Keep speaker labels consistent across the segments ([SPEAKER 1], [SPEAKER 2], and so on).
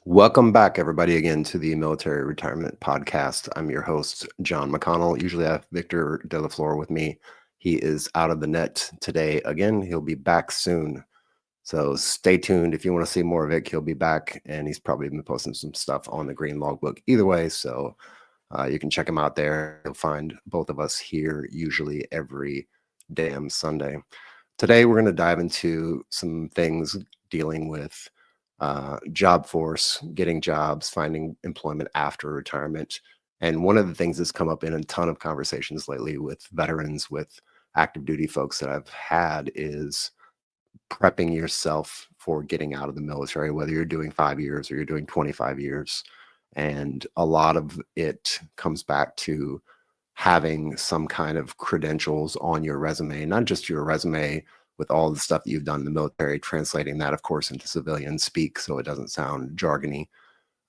[SPEAKER 1] Welcome back, everybody, again to the Military Retirement Podcast. I'm your host, John McConnell. Usually I have Victor De La Flor with me. He is out of the net today again. He'll be back soon. So stay tuned. If you want to see more of Vic, he'll be back, and he's probably been posting some stuff on the Green Logbook either way. So you can check him out there. You'll find both of us here usually every damn Sunday. Today, we're going to dive into some things dealing with job force, getting jobs, finding employment after retirement. And one of the things that's come up in a ton of conversations lately with veterans, with active duty folks that I've had is prepping yourself for getting out of the military, whether you're doing 5 years or you're doing 25 years. And a lot of it comes back to having some kind of credentials on your resume, not just your resume with all the stuff that you've done in the military, translating that, of course, into civilian speak so it doesn't sound jargony,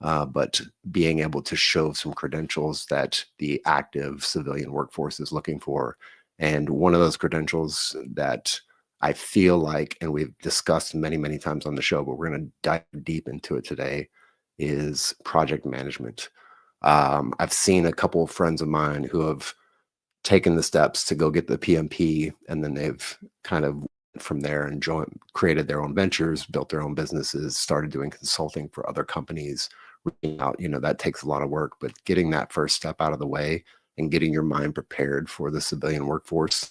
[SPEAKER 1] but being able to show some credentials that the active civilian workforce is looking for. And one of those credentials that I feel like, and we've discussed many, many times on the show, but we're going to dive deep into it today, is project management. I've seen a couple of friends of mine who have taken the steps to go get the PMP, and then they've kind of from there and created their own ventures, built their own businesses, started doing consulting for other companies. Out, that takes a lot of work, but getting that first step out of the way and getting your mind prepared for the civilian workforce,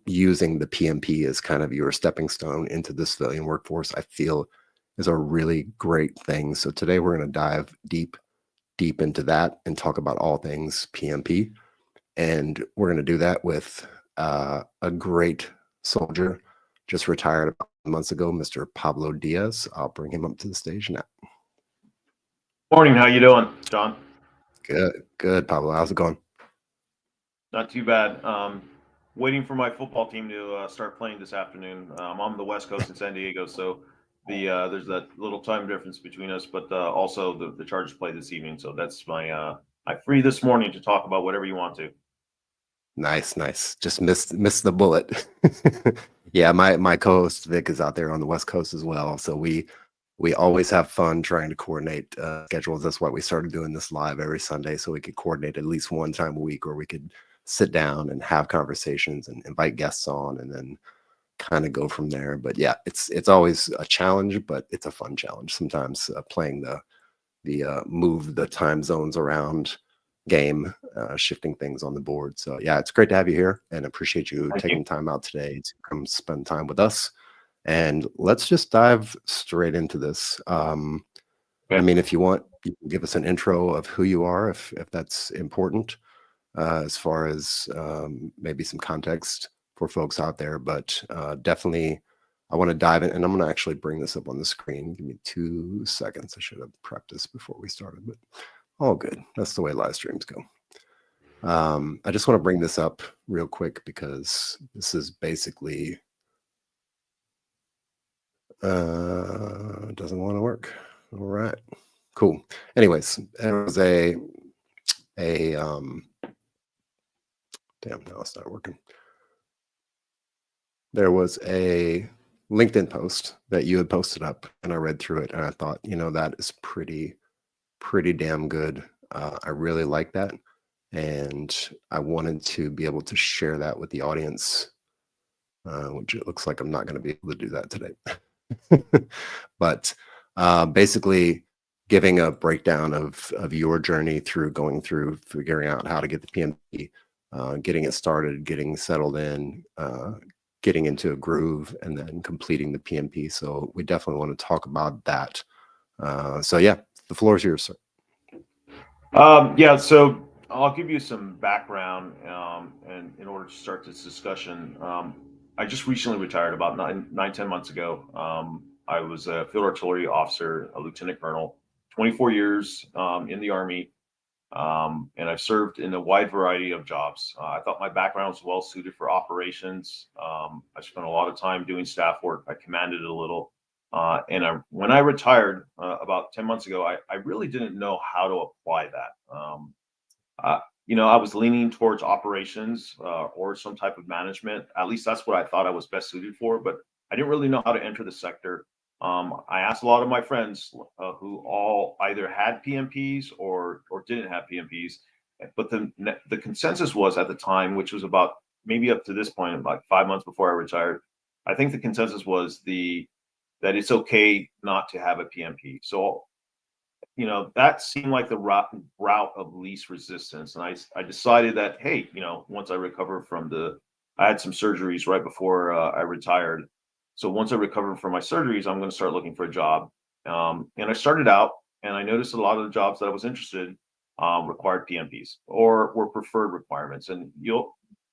[SPEAKER 1] using the PMP as kind of your stepping stone into the civilian workforce, I feel is a really great thing. So today we're going to dive deep into that and talk about all things PMP. And we're going to do that with a great soldier, just retired about months ago, Mr. Pablo Diaz. I'll bring him up to the stage now.
[SPEAKER 2] Morning. How you doing, John?
[SPEAKER 1] Good, Pablo. How's it going?
[SPEAKER 2] Not too bad. Waiting for my football team to start playing this afternoon. I'm on the West Coast in San Diego, so there's that little time difference between us, but also the Chargers play this evening, so that's my I'm free this morning to talk about whatever you want to.
[SPEAKER 1] Nice. Just missed the bullet. Yeah, my co-host Vic is out there on the West Coast as well, so we always have fun trying to coordinate schedules. That's why we started doing this live every Sunday, so we could coordinate at least one time a week where we could sit down and have conversations and invite guests on, and then kind of go from there. But yeah, it's always a challenge, but it's a fun challenge. Sometimes playing the move the time zones around game, shifting things on the board. So yeah, it's great to have you here, and appreciate you taking time out today to come spend time with us. And let's just dive straight into this. I mean, if you want, you can give us an intro of who you are, if that's important, as far as maybe some context for folks out there. But definitely, I want to dive in, and I'm going to actually bring this up on the screen. Give me 2 seconds. I should have prepped this before we started, but all good. That's the way live streams go. I just want to bring this up real quick because this is basically doesn't want to work. All right, cool. Anyways, there was a damn, no, it's not working. There was a LinkedIn post that you had posted up, and I read through it, and I thought, that is pretty damn good. I really like that, and I wanted to be able to share that with the audience, which it looks like I'm not going to be able to do that today. But basically giving a breakdown of your journey through going through figuring out how to get the PMP, getting it started, getting settled in, getting into a groove, and then completing the PMP. So we definitely want to talk about that. So yeah, the floor is yours, sir.
[SPEAKER 2] Yeah, so I'll give you some background, and in order to start this discussion, I just recently retired about 10 months ago. I was a field artillery officer, a lieutenant colonel, 24 years in the Army, and I've served in a wide variety of jobs. I thought my background was well suited for operations. I spent a lot of time doing staff work. I commanded a little. When I retired about 10 months ago, I really didn't know how to apply that. I was leaning towards operations or some type of management. At least that's what I thought I was best suited for, but I didn't really know how to enter the sector. I asked a lot of my friends who all either had PMPs or didn't have PMPs, but the consensus was at the time, which was about maybe up to this point, about 5 months before I retired. I think the consensus was that it's okay not to have a PMP. So that seemed like the route of least resistance. And I decided that, hey, once I recover I had some surgeries right before I retired. So once I recover from my surgeries, I'm going to start looking for a job. And I started out, and I noticed a lot of the jobs that I was interested in required PMPs or were preferred requirements. And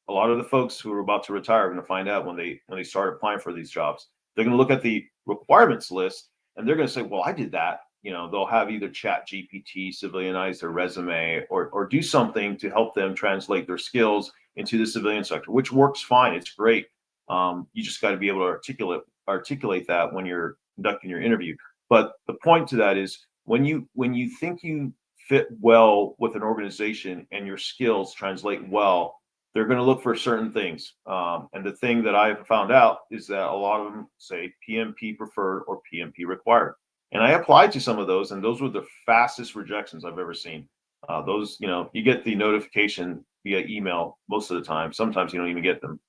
[SPEAKER 2] a lot of the folks who are about to retire are going to find out when they start applying for these jobs. They're going to look at the requirements list, and they're going to say, well, I did that. They'll have either chat GPT civilianize their resume or do something to help them translate their skills into the civilian sector, which works fine. It's great. You just got to be able to articulate that when you're conducting your interview. But the point to that is when you think you fit well with an organization and your skills translate well, they're going to look for certain things. And the thing that I've found out is that a lot of them say PMP preferred or PMP required. And I applied to some of those, and those were the fastest rejections I've ever seen. Those, you get the notification via email most of the time. Sometimes you don't even get them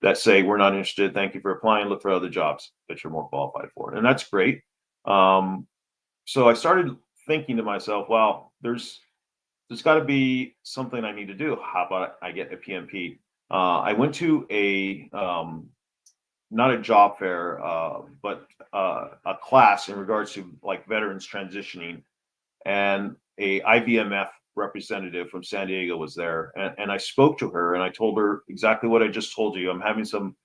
[SPEAKER 2] that say, we're not interested. Thank you for applying. Look for other jobs that you're more qualified for. And that's great. So I started thinking to myself, well, there's got to be something I need to do. How about I get a PMP? I went to not a job fair, but a class in regards to like veterans transitioning, and a IVMF representative from San Diego was there, and I spoke to her and I told her exactly what I just told you. I'm having some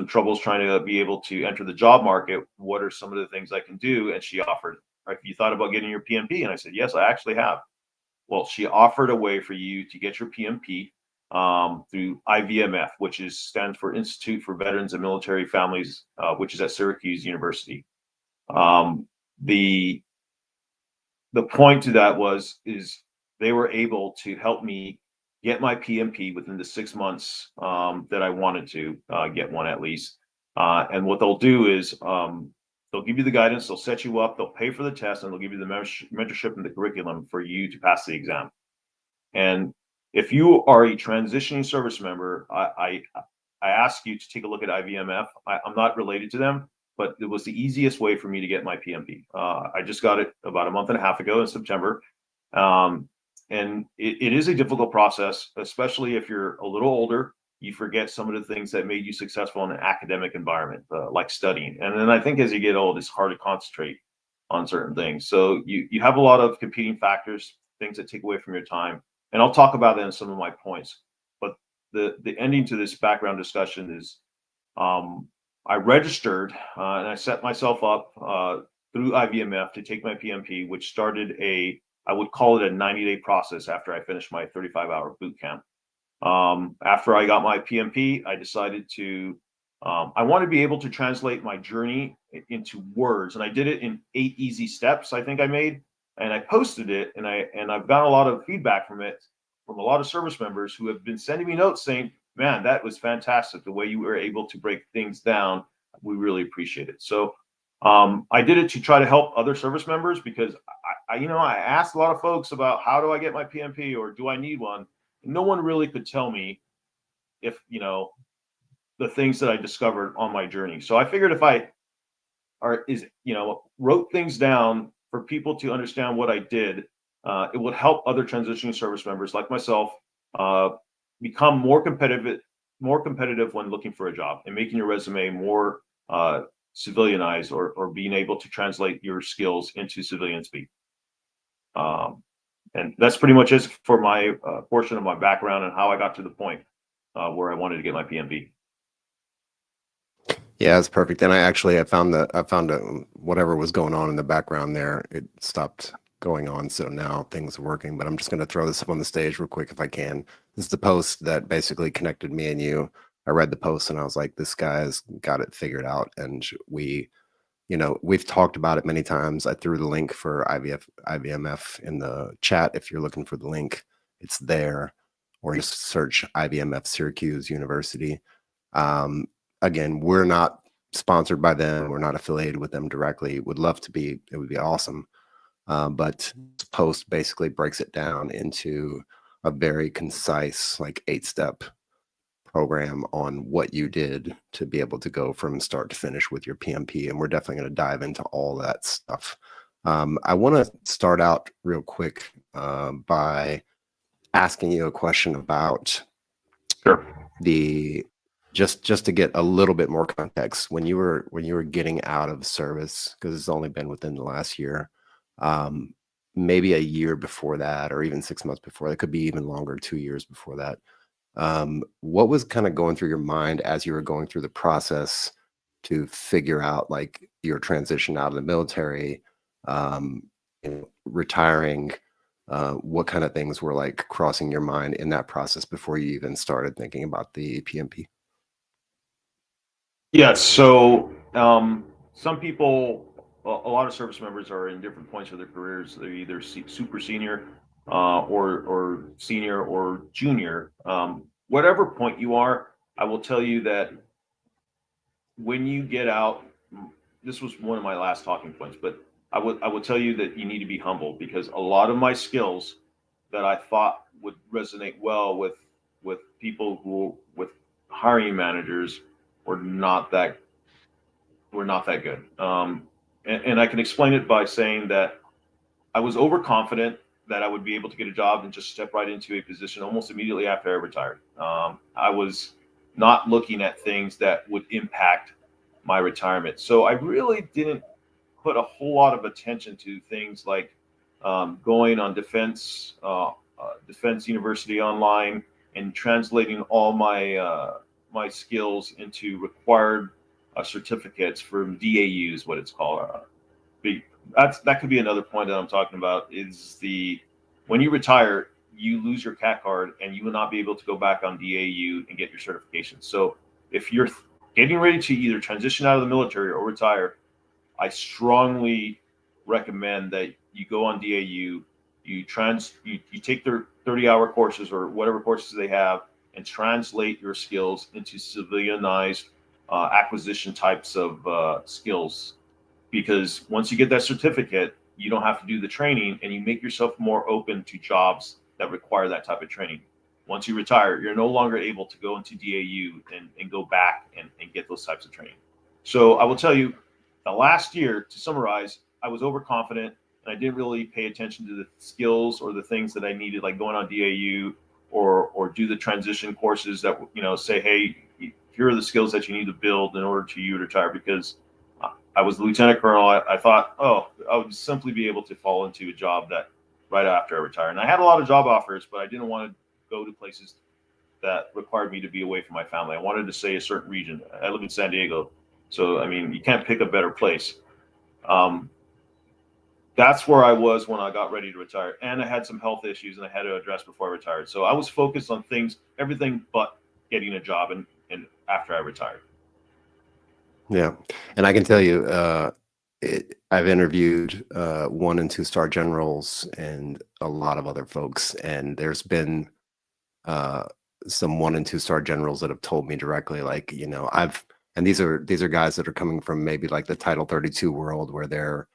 [SPEAKER 2] troubles trying to be able to enter the job market. What are some of the things I can do? And she offered, have you thought about getting your PMP? And I said, yes, I actually have. Well, she offered a way for you to get your PMP through IVMF, which stands for Institute for Veterans and Military Families, which is at Syracuse University. The point to that is they were able to help me get my PMP within the 6 months that I wanted to get one at least. And what they'll do is they'll give you the guidance, they'll set you up, they'll pay for the test, and they'll give you the mentorship and the curriculum for you to pass the exam. And if you are a transitioning service member, I ask you to take a look at IVMF. I'm not related to them, but it was the easiest way for me to get my PMP. I just got it about a month and a half ago in September. And it is a difficult process, especially if you're a little older. You forget some of the things that made you successful in an academic environment, like studying. And then I think as you get old, it's hard to concentrate on certain things. So you have a lot of competing factors, things that take away from your time. And I'll talk about that in some of my points. But the ending to this background discussion is I registered and I set myself up through IVMF to take my PMP, which started I would call it a 90-day process after I finished my 35-hour boot camp. After I got my PMP, I decided I want to be able to translate my journey into words. And I did it in 8 easy steps, I think I made. And I posted it, and I've gotten a lot of feedback from it from a lot of service members who have been sending me notes saying, man, that was fantastic. The way you were able to break things down, we really appreciate it. So I did it to try to help other service members because I asked a lot of folks about how do I get my PMP or do I need one? No one really could tell me if, the things that I discovered on my journey. So I figured if I wrote things down for people to understand what I did, it would help other transitioning service members like myself become more competitive when looking for a job and making your resume more civilianized or being able to translate your skills into civilian speak. And that's pretty much it for my portion of my background and how I got to the point where I wanted to get my PMP.
[SPEAKER 1] Yeah, that's perfect. And I found whatever was going on in the background there, it stopped going on. So now things are working, but I'm just going to throw this up on the stage real quick if I can. This is the post that basically connected me and you. I read the post and I was like, this guy's got it figured out. And we've talked about it many times. I threw the link for IVMF in the chat. If you're looking for the link, it's there, or just search IVMF Syracuse University. Again, we're not sponsored by them. We're not affiliated with them directly. Would love to be. It would be awesome. But this post basically breaks it down into a very concise, like 8-step program on what you did to be able to go from start to finish with your PMP. And we're definitely going to dive into all that stuff. I want to start out real quick by asking you a question about
[SPEAKER 2] Sure.
[SPEAKER 1] the just to get a little bit more context when you were getting out of service, because it's only been within the last year, maybe a year before that, or even 6 months before that, could be even longer, 2 years before that. What was kind of going through your mind as you were going through the process to figure out like your transition out of the military, retiring? What kind of things were like crossing your mind in that process before you even started thinking about the PMP?
[SPEAKER 2] Yeah. So some people, a lot of service members are in different points of their careers. They're either super senior, or senior or junior. Whatever point you are, I will tell you that when you get out, this was one of my last talking points, but I would tell you that you need to be humble, because a lot of my skills that I thought would resonate well with people who with hiring managers were not that good. And I can explain it by saying that I was overconfident that I would be able to get a job and just step right into a position almost immediately after I retired. I was not looking at things that would impact my retirement. So I really didn't put a whole lot of attention to things like going on Defense University online and translating all my skills into required certificates from DAUs, what it's called. That could be another point that I'm talking about. Is the when you retire, you lose your CAT card, and you will not be able to go back on DAU and get your certification. So if you're getting ready to either transition out of the military or retire, I strongly recommend that you go on DAU, you take their 30-hour courses or whatever courses they have, and translate your skills into civilianized acquisition types of skills. Because once you get that certificate, you don't have to do the training, and you make yourself more open to jobs that require that type of training. Once you retire, you're no longer able to go into DAU and go back and get those types of training. So I will tell you, the last year, to summarize, I was overconfident, and I didn't really pay attention to the skills or the things that I needed, like going on DAU or do the transition courses that say, hey, here are the skills that you need to build in order to you retire. Because I was the lieutenant colonel. I thought, oh, I would simply be able to fall into a job that right after I retire. And I had a lot of job offers, but I didn't want to go to places that required me to be away from my family. I wanted to stay a certain region. I live in San Diego, so I mean, you can't pick a better place. Um, that's where I was when I got ready to retire, and I had some health issues, and I had to address before I retired. So I was focused on everything but getting a job, and after I retired.
[SPEAKER 1] Yeah, and I can tell you, I've interviewed 1 and 2-star generals and a lot of other folks, and there's been uh, some 1 and 2-star generals that have told me directly, like, and these are guys that are coming from maybe like the Title 32 world, where they're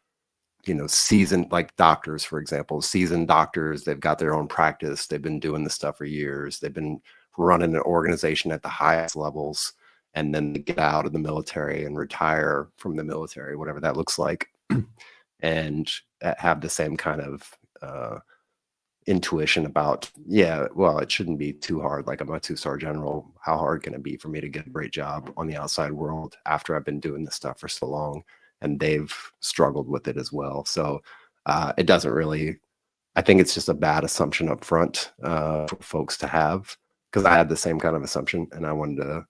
[SPEAKER 1] seasoned, like doctors, for example, seasoned doctors. They've got their own practice. They've been doing this stuff for years. They've been running an organization at the highest levels, and then they get out of the military and retire from the military, whatever that looks like, and have the same kind of intuition about, yeah, well, it shouldn't be too hard. Like, I'm a 2-star general. How hard can it be for me to get a great job on the outside world after I've been doing this stuff for so long? And they've struggled with it as well. So it doesn't really, I think it's just a bad assumption up front for folks to have, because I had the same kind of assumption, and I wanted to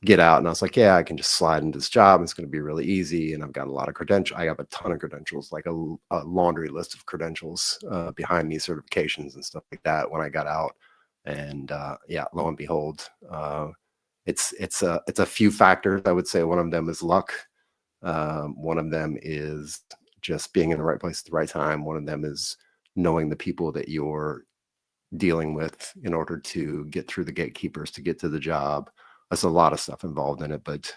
[SPEAKER 1] get out, and I was like, yeah, I can just slide into this job. It's going to be really easy. And I've got a lot of credentials. I have a ton of credentials, like a laundry list of credentials behind me, certifications and stuff like that when I got out. And yeah, lo and behold, it's a few factors. I would say one of them is luck. One of them is just being in the right place at the right time. One of them is knowing the people that you're dealing with in order to get through the gatekeepers to get to the job. There's a lot of stuff involved in it, but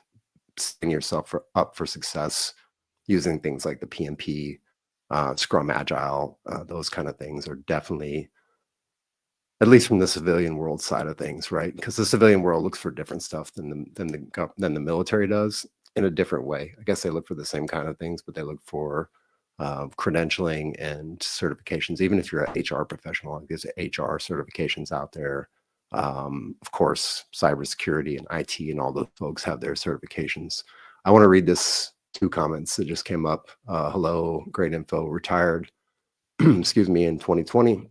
[SPEAKER 1] setting yourself up for success using things like the PMP, Scrum Agile, those kind of things are definitely, at least from the civilian world side of things, right? Because the civilian world looks for different stuff than the military does in a different way. I guess they look for the same kind of things, but they look for credentialing and certifications. Even if you're an HR professional, there's HR certifications out there. Of course, cybersecurity and IT and all those folks have their certifications. I want to read this 2 comments that just came up. Hello, great info, retired, excuse me, in 2020.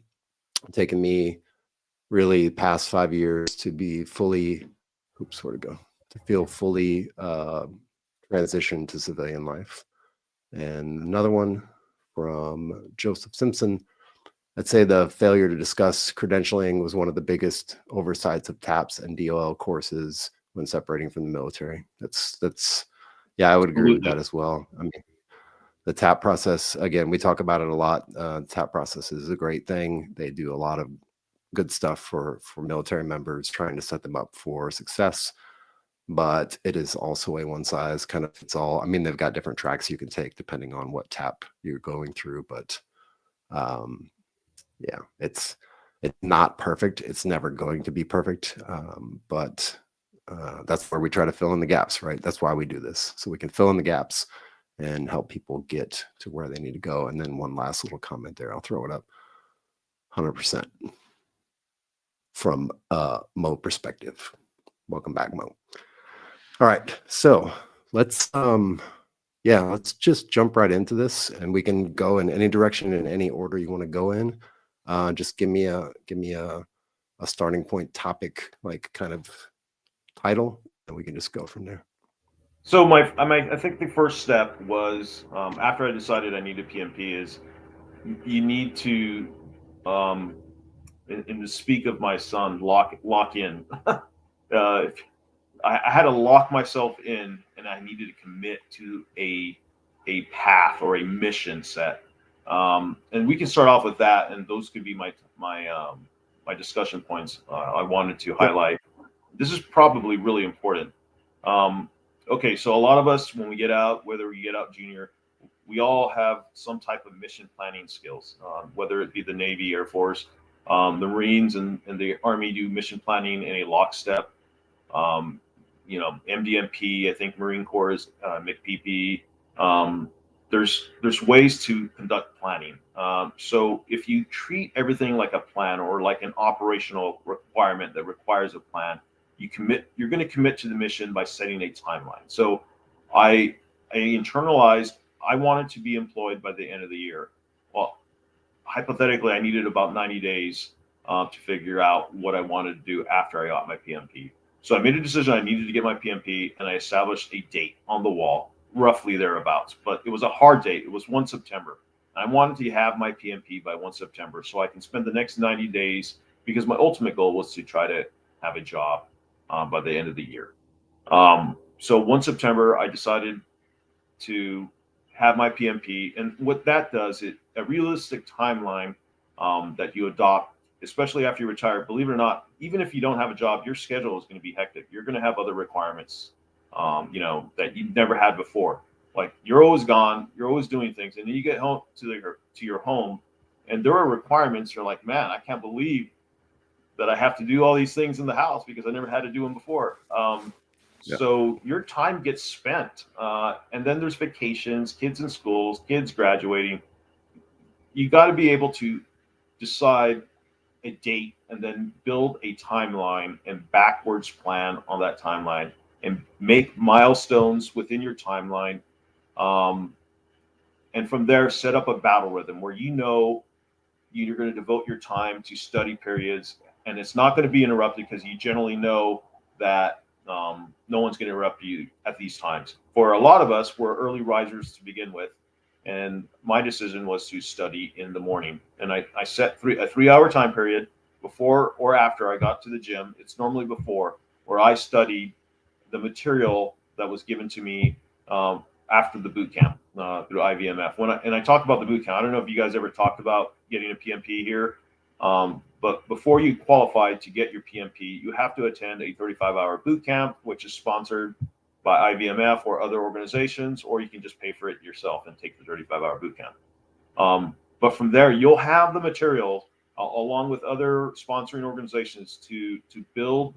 [SPEAKER 1] Taken me really past 5 years to be fully, oops, where to go, to feel fully transitioned to civilian life. And another one from Joseph Simpson. I'd say the failure to discuss credentialing was one of the biggest oversights of TAPS and DOL courses when separating from the military. That's yeah, I would agree with that as well. I mean, the TAP process, again, we talk about it a lot. TAP process is a great thing. They do a lot of good stuff for military members, trying to set them up for success. But it is also a one size kind of fits all. I mean, they've got different tracks you can take depending on what TAP you're going through. But yeah, it's not perfect. It's never going to be perfect. But that's where we try to fill in the gaps, right? That's why we do this, so we can fill in the gaps and help people get to where they need to go. And then one last little comment there, I'll throw it up. 100% from a Mo perspective. Welcome back, Mo. All right, so let's just jump right into this, and we can go in any direction in any order you want to go in. Just give me a starting point topic, like kind of title, and we can just go from there.
[SPEAKER 2] So I think the first step was, after I decided I needed PMP, is you need to, in the speak of my son, lock in. I had to lock myself in, and I needed to commit to a path or a mission set. And we can start off with that, and those could be my discussion points I wanted to highlight. This is probably really important. Okay, so a lot of us, when we get out, whether we get out junior, we all have some type of mission planning skills, whether it be the Navy, Air Force, the Marines, and the Army do mission planning in a lockstep. MDMP, I think Marine Corps is MCPP. There's ways to conduct planning. So if you treat everything like a plan or like an operational requirement that requires a plan, you're going to commit to the mission by setting a timeline. So I internalized, I wanted to be employed by the end of the year. Well, hypothetically, I needed about 90 days to figure out what I wanted to do after I got my PMP. So I made a decision I needed to get my PMP, and I established a date on the wall, roughly thereabouts. But it was a hard date. It was 1 September. I wanted to have my PMP by 1 September so I can spend the next 90 days, because my ultimate goal was to try to have a job by the end of the year. So 1 September, I decided to have my PMP. And what that does, a realistic timeline that you adopt, especially after you retire. Believe it or not, even if you don't have a job, your schedule is going to be hectic. You're going to have other requirements, that you've never had before. Like, you're always gone, you're always doing things, and then you get home to your home, and there are requirements. You're like, man, I can't believe that I have to do all these things in the house because I never had to do them before. So your time gets spent, and then there's vacations, kids in schools, kids graduating. You got to be able to decide a date and then build a timeline and backwards plan on that timeline and make milestones within your timeline. And from there, set up a battle rhythm where you're going to devote your time to study periods, and it's not going to be interrupted because you generally know that no one's going to interrupt you at these times. For a lot of us, we're early risers to begin with, and my decision was to study in the morning. And I set a 3-hour time period before or after I got to the gym. It's normally before, where I studied the material that was given to me after the boot camp through IVMF. And I talked about the boot camp. I don't know if you guys ever talked about getting a PMP here, but before you qualify to get your PMP, you have to attend a 35-hour boot camp, which is sponsored by IVMF or other organizations, or you can just pay for it yourself and take the 35-hour boot camp. But from there, you'll have the material along with other sponsoring organizations to build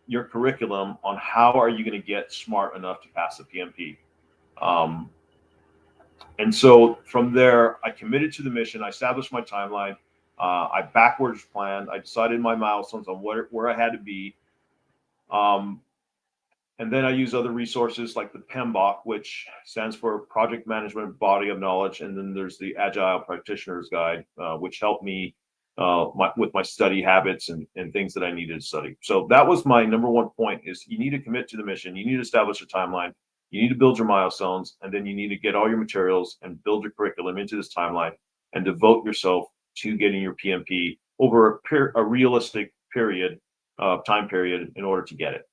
[SPEAKER 2] your curriculum on how are you going to get smart enough to pass the PMP. And so from there, I committed to the mission. I established my timeline. I backwards planned. I decided my milestones on where I had to be. And then I use other resources like the PMBOK, which stands for Project Management Body of Knowledge. And then there's the Agile Practitioner's Guide, which helped me with my study habits and things that I needed to study. So that was my number one point: is you need to commit to the mission. You need to establish a timeline. You need to build your milestones, and then you need to get all your materials and build your curriculum into this timeline and devote yourself to getting your PMP over a realistic time period in order to get it.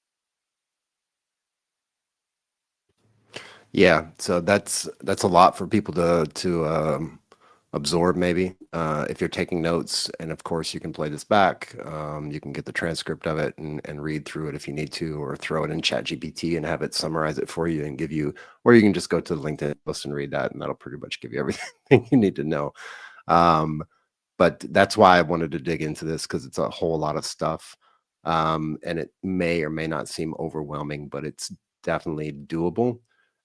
[SPEAKER 1] Yeah, so that's a lot for people to absorb, maybe. If you're taking notes, and of course you can play this back, you can get the transcript of it and read through it if you need to, or throw it in ChatGPT and have it summarize it for you and give you, or you can just go to the LinkedIn post and read that, and that'll pretty much give you everything you need to know. But that's why I wanted to dig into this, because it's a whole lot of stuff, and it may or may not seem overwhelming, but it's definitely doable.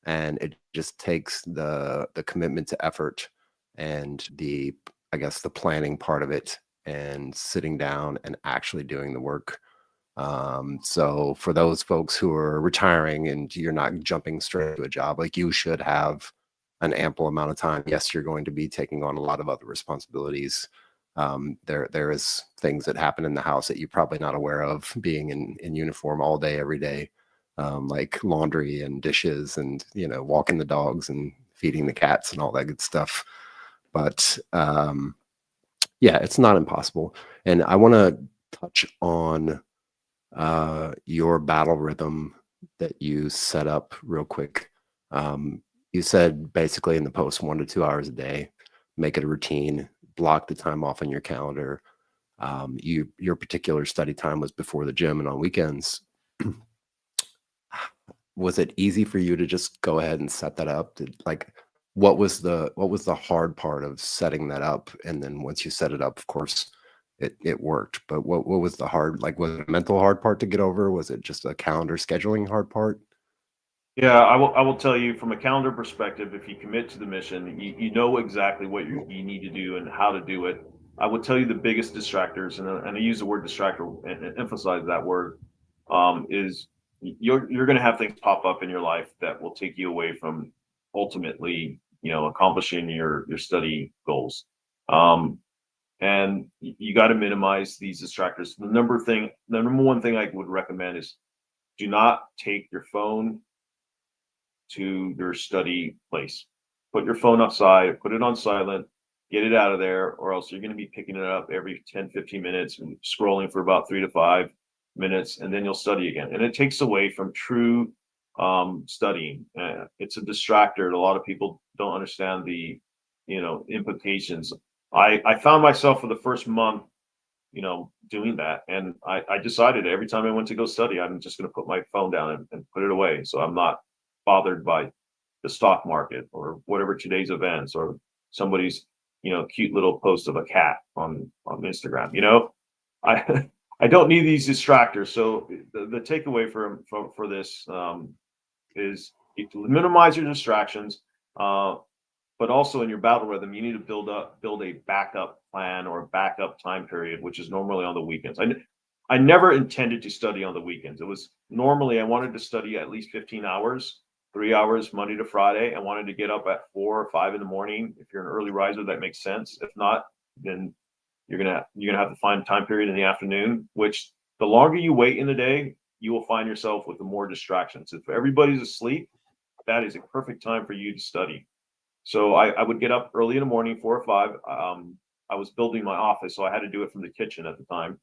[SPEAKER 1] And it just takes the commitment to effort and I guess the planning part of it, and sitting down and actually doing the work. So for those folks who are retiring and you're not jumping straight to a job, like, you should have an ample amount of time. Yes, you're going to be taking on a lot of other responsibilities. There is things that happen in the house that you're probably not aware of, being in uniform all day, every day. Like laundry and dishes and, walking the dogs and feeding the cats and all that good stuff. But yeah, it's not impossible. And I want to touch on your battle rhythm that you set up real quick. You said basically in the post 1 to 2 hours a day, make it a routine, block the time off on your calendar. Your particular study time was before the gym and on weekends. Was it easy for you to just go ahead and set that up? What was the hard part of setting that up? And then once you set it up, of course, it worked. But what was the hard, was it a mental hard part to get over? Was it just a calendar scheduling hard part?
[SPEAKER 2] Yeah, I will tell you from a calendar perspective, if you commit to the mission, you know exactly what you need to do and how to do it. I would tell you the biggest distractors, and I use the word distractor and emphasize that word, is you're going to have things pop up in your life that will take you away from ultimately, accomplishing your study goals. And you got to minimize these distractors. The number one thing I would recommend is do not take your phone to your study place. Put your phone outside, put it on silent, get it out of there, or else you're going to be picking it up every 10, 15 minutes and scrolling for about 3 to 5 minutes, and then you'll study again. And it takes away from true studying. It's a distractor. A lot of people don't understand the implications. I found myself for the first month doing that, and I decided every time I went to go study, I'm just going to put my phone down and put it away, so I'm not bothered by the stock market or whatever today's events or somebody's cute little post of a cat on Instagram. I I don't need these distractors. So the takeaway for this is to minimize your distractions, but also in your battle rhythm, you need to build a backup plan or a backup time period, which is normally on the weekends. I never intended to study on the weekends. It was normally I wanted to study at least 15 hours, 3 hours Monday to Friday. I wanted to get up at 4 or 5 in the morning. If you're an early riser, that makes sense. If not, then you're gonna have to find time period in the afternoon. Which the longer you wait in the day, you will find yourself with the more distractions. If everybody's asleep, that is a perfect time for you to study. So I would get up early in the morning, 4 or 5. I was building my office, so I had to do it from the kitchen at the time,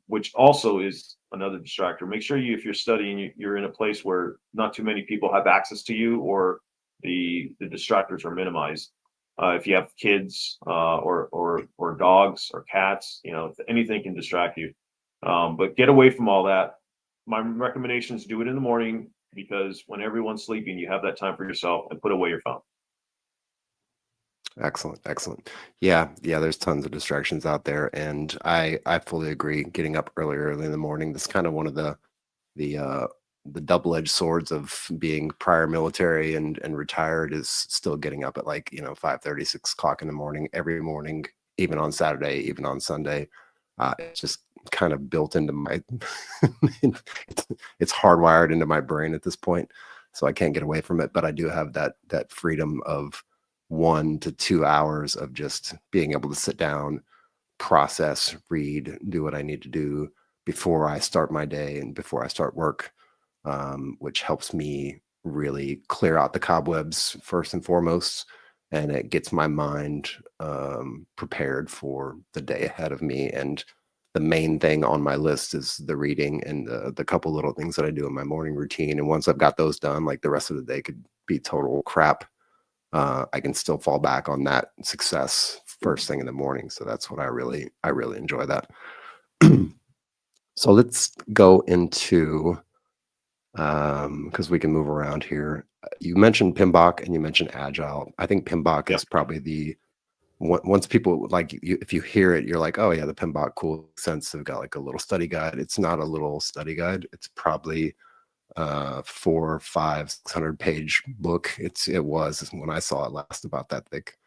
[SPEAKER 2] which also is another distractor. Make sure if you're studying, you're in a place where not too many people have access to you, or the distractors are minimized. If you have kids or dogs or cats, anything can distract you. But get away from all that. my recommendation is do it in the morning, because when everyone's sleeping, you have that time for yourself, and put away your phone.
[SPEAKER 1] Excellent, excellent. Yeah, yeah, there's tons of distractions out there, and I fully agree. Getting up early in the morning, that's kind of one of the uh the double-edged swords of being prior military and retired, is still getting up at, like, 5:30, 6 o'clock in the morning every morning, even on Saturday, even on Sunday. It's just kind of built into my it's, it's hardwired into my brain at this point, so I can't get away from it. But I do have that freedom of 1 to 2 hours of just being able to sit down, process, read, do what I need to do before I start my day and before I start work, which helps me really clear out the cobwebs first and foremost. And it gets my mind prepared for the day ahead of me. And the main thing on my list is the reading and the couple little things that I do in my morning routine. And once I've got those done, like, the rest of the day could be total crap. I can still fall back on that success first thing in the morning. So that's what I really enjoy that. So let's go into, because we can move around here. You mentioned PMBOK and you mentioned Agile. I think PMBOK
[SPEAKER 2] Yep.
[SPEAKER 1] is probably once people, like, you, if you hear it, you're like, oh yeah, the PMBOK, cool sense. They've got like a little study guide. It's not a little study guide. It's probably 4, 5, 600 page book. It was when I saw it last about that thick.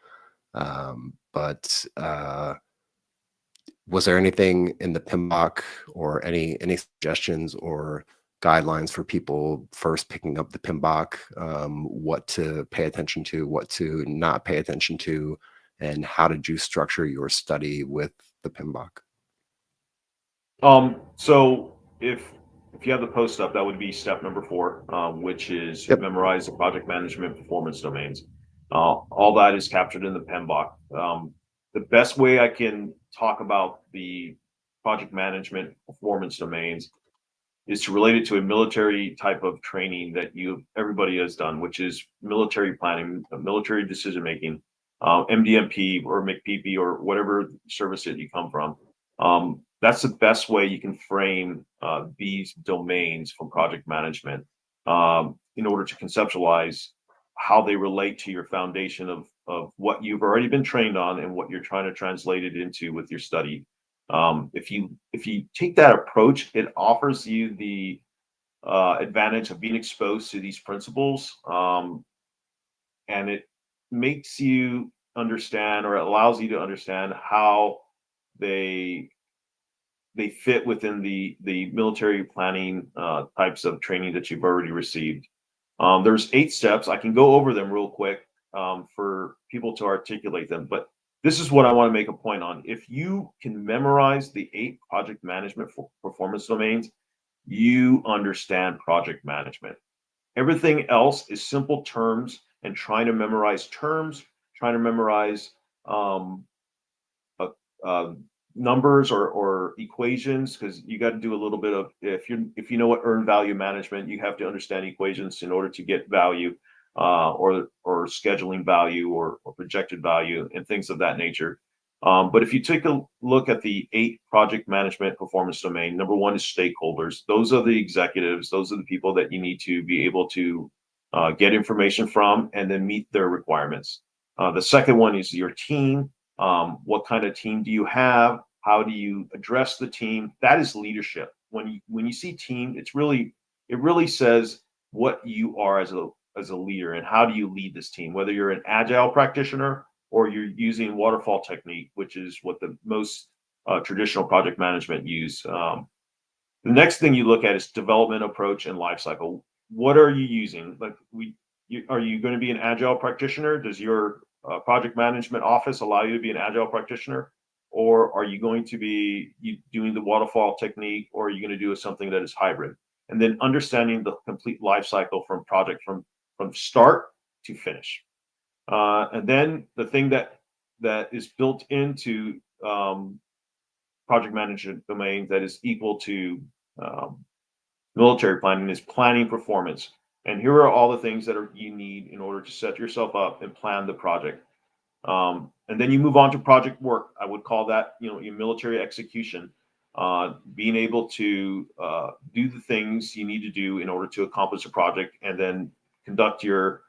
[SPEAKER 1] But was there anything in the PMBOK or any suggestions or guidelines for people first picking up the PMBOK, what to pay attention to, what to not pay attention to, and how did you structure your study with the PMBOK?
[SPEAKER 2] So if you have the post up, that would be step number 4, which is
[SPEAKER 1] Yep.
[SPEAKER 2] memorize the project management performance domains. All that is captured in the PMBOK. The best way I can talk about the project management performance domains is to relate it to a military type of training that everybody has done, which is military planning, military decision making, MDMP or McPP or whatever service that you come from. That's the best way you can frame these domains from project management, in order to conceptualize how they relate to your foundation of what you've already been trained on and what you're trying to translate it into with your study. If you take that approach, it offers you the advantage of being exposed to these principles, and it makes you understand, or it allows you to understand how they they fit within the military planning types of training that you've already received. There's 8 steps. I can go over them real quick for people to articulate them, but this is what I want to make a point on. If you can memorize the 8 project management performance domains, you understand project management. Everything else is simple terms and trying to memorize terms, trying to memorize um, uh, uh, numbers or equations, because you got to do a little bit of, if you know what earned value management, you have to understand equations in order to get value, or scheduling value, or projected value and things of that nature. But if you take a look at the 8 project management performance domain, number 1 is stakeholders. Those are the executives. Those are the people that you need to be able to get information from and then meet their requirements. The second one is your team. What kind of team do you have? How do you address the team? That is leadership. When you see team, it really says what you are as a leader, and how do you lead this team, whether you're an agile practitioner or you're using waterfall technique, which is what the most traditional project management use. The next thing you look at is development approach and life cycle. What are you using? Are you going to be an agile practitioner? Does your project management office allow you to be an agile practitioner, or are you going to be doing the waterfall technique, or are you going to do something that is hybrid? And then understanding the complete life cycle from project from start to finish. And then the thing that is built into project management domain that is equal to um, military planning is planning performance. And here are all the things you need in order to set yourself up and plan the project. And then you move on to project work. I would call that, your military execution. being able to do the things you need to do in order to accomplish a project, and then conduct your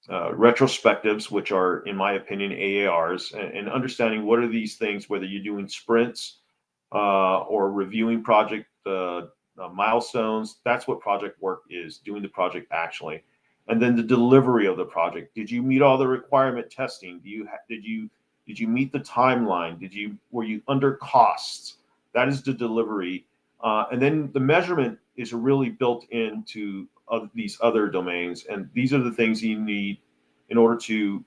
[SPEAKER 2] retrospectives, which are, in my opinion, AARs, and understanding what are these things, whether you're doing sprints or reviewing project milestones. That's what project work is, doing the project actually. And then the delivery of the project. Did you meet all the requirement testing? Did you meet the timeline? Were you under costs? That is the delivery. And then the measurement is really built into these other domains. And these are the things you need in order to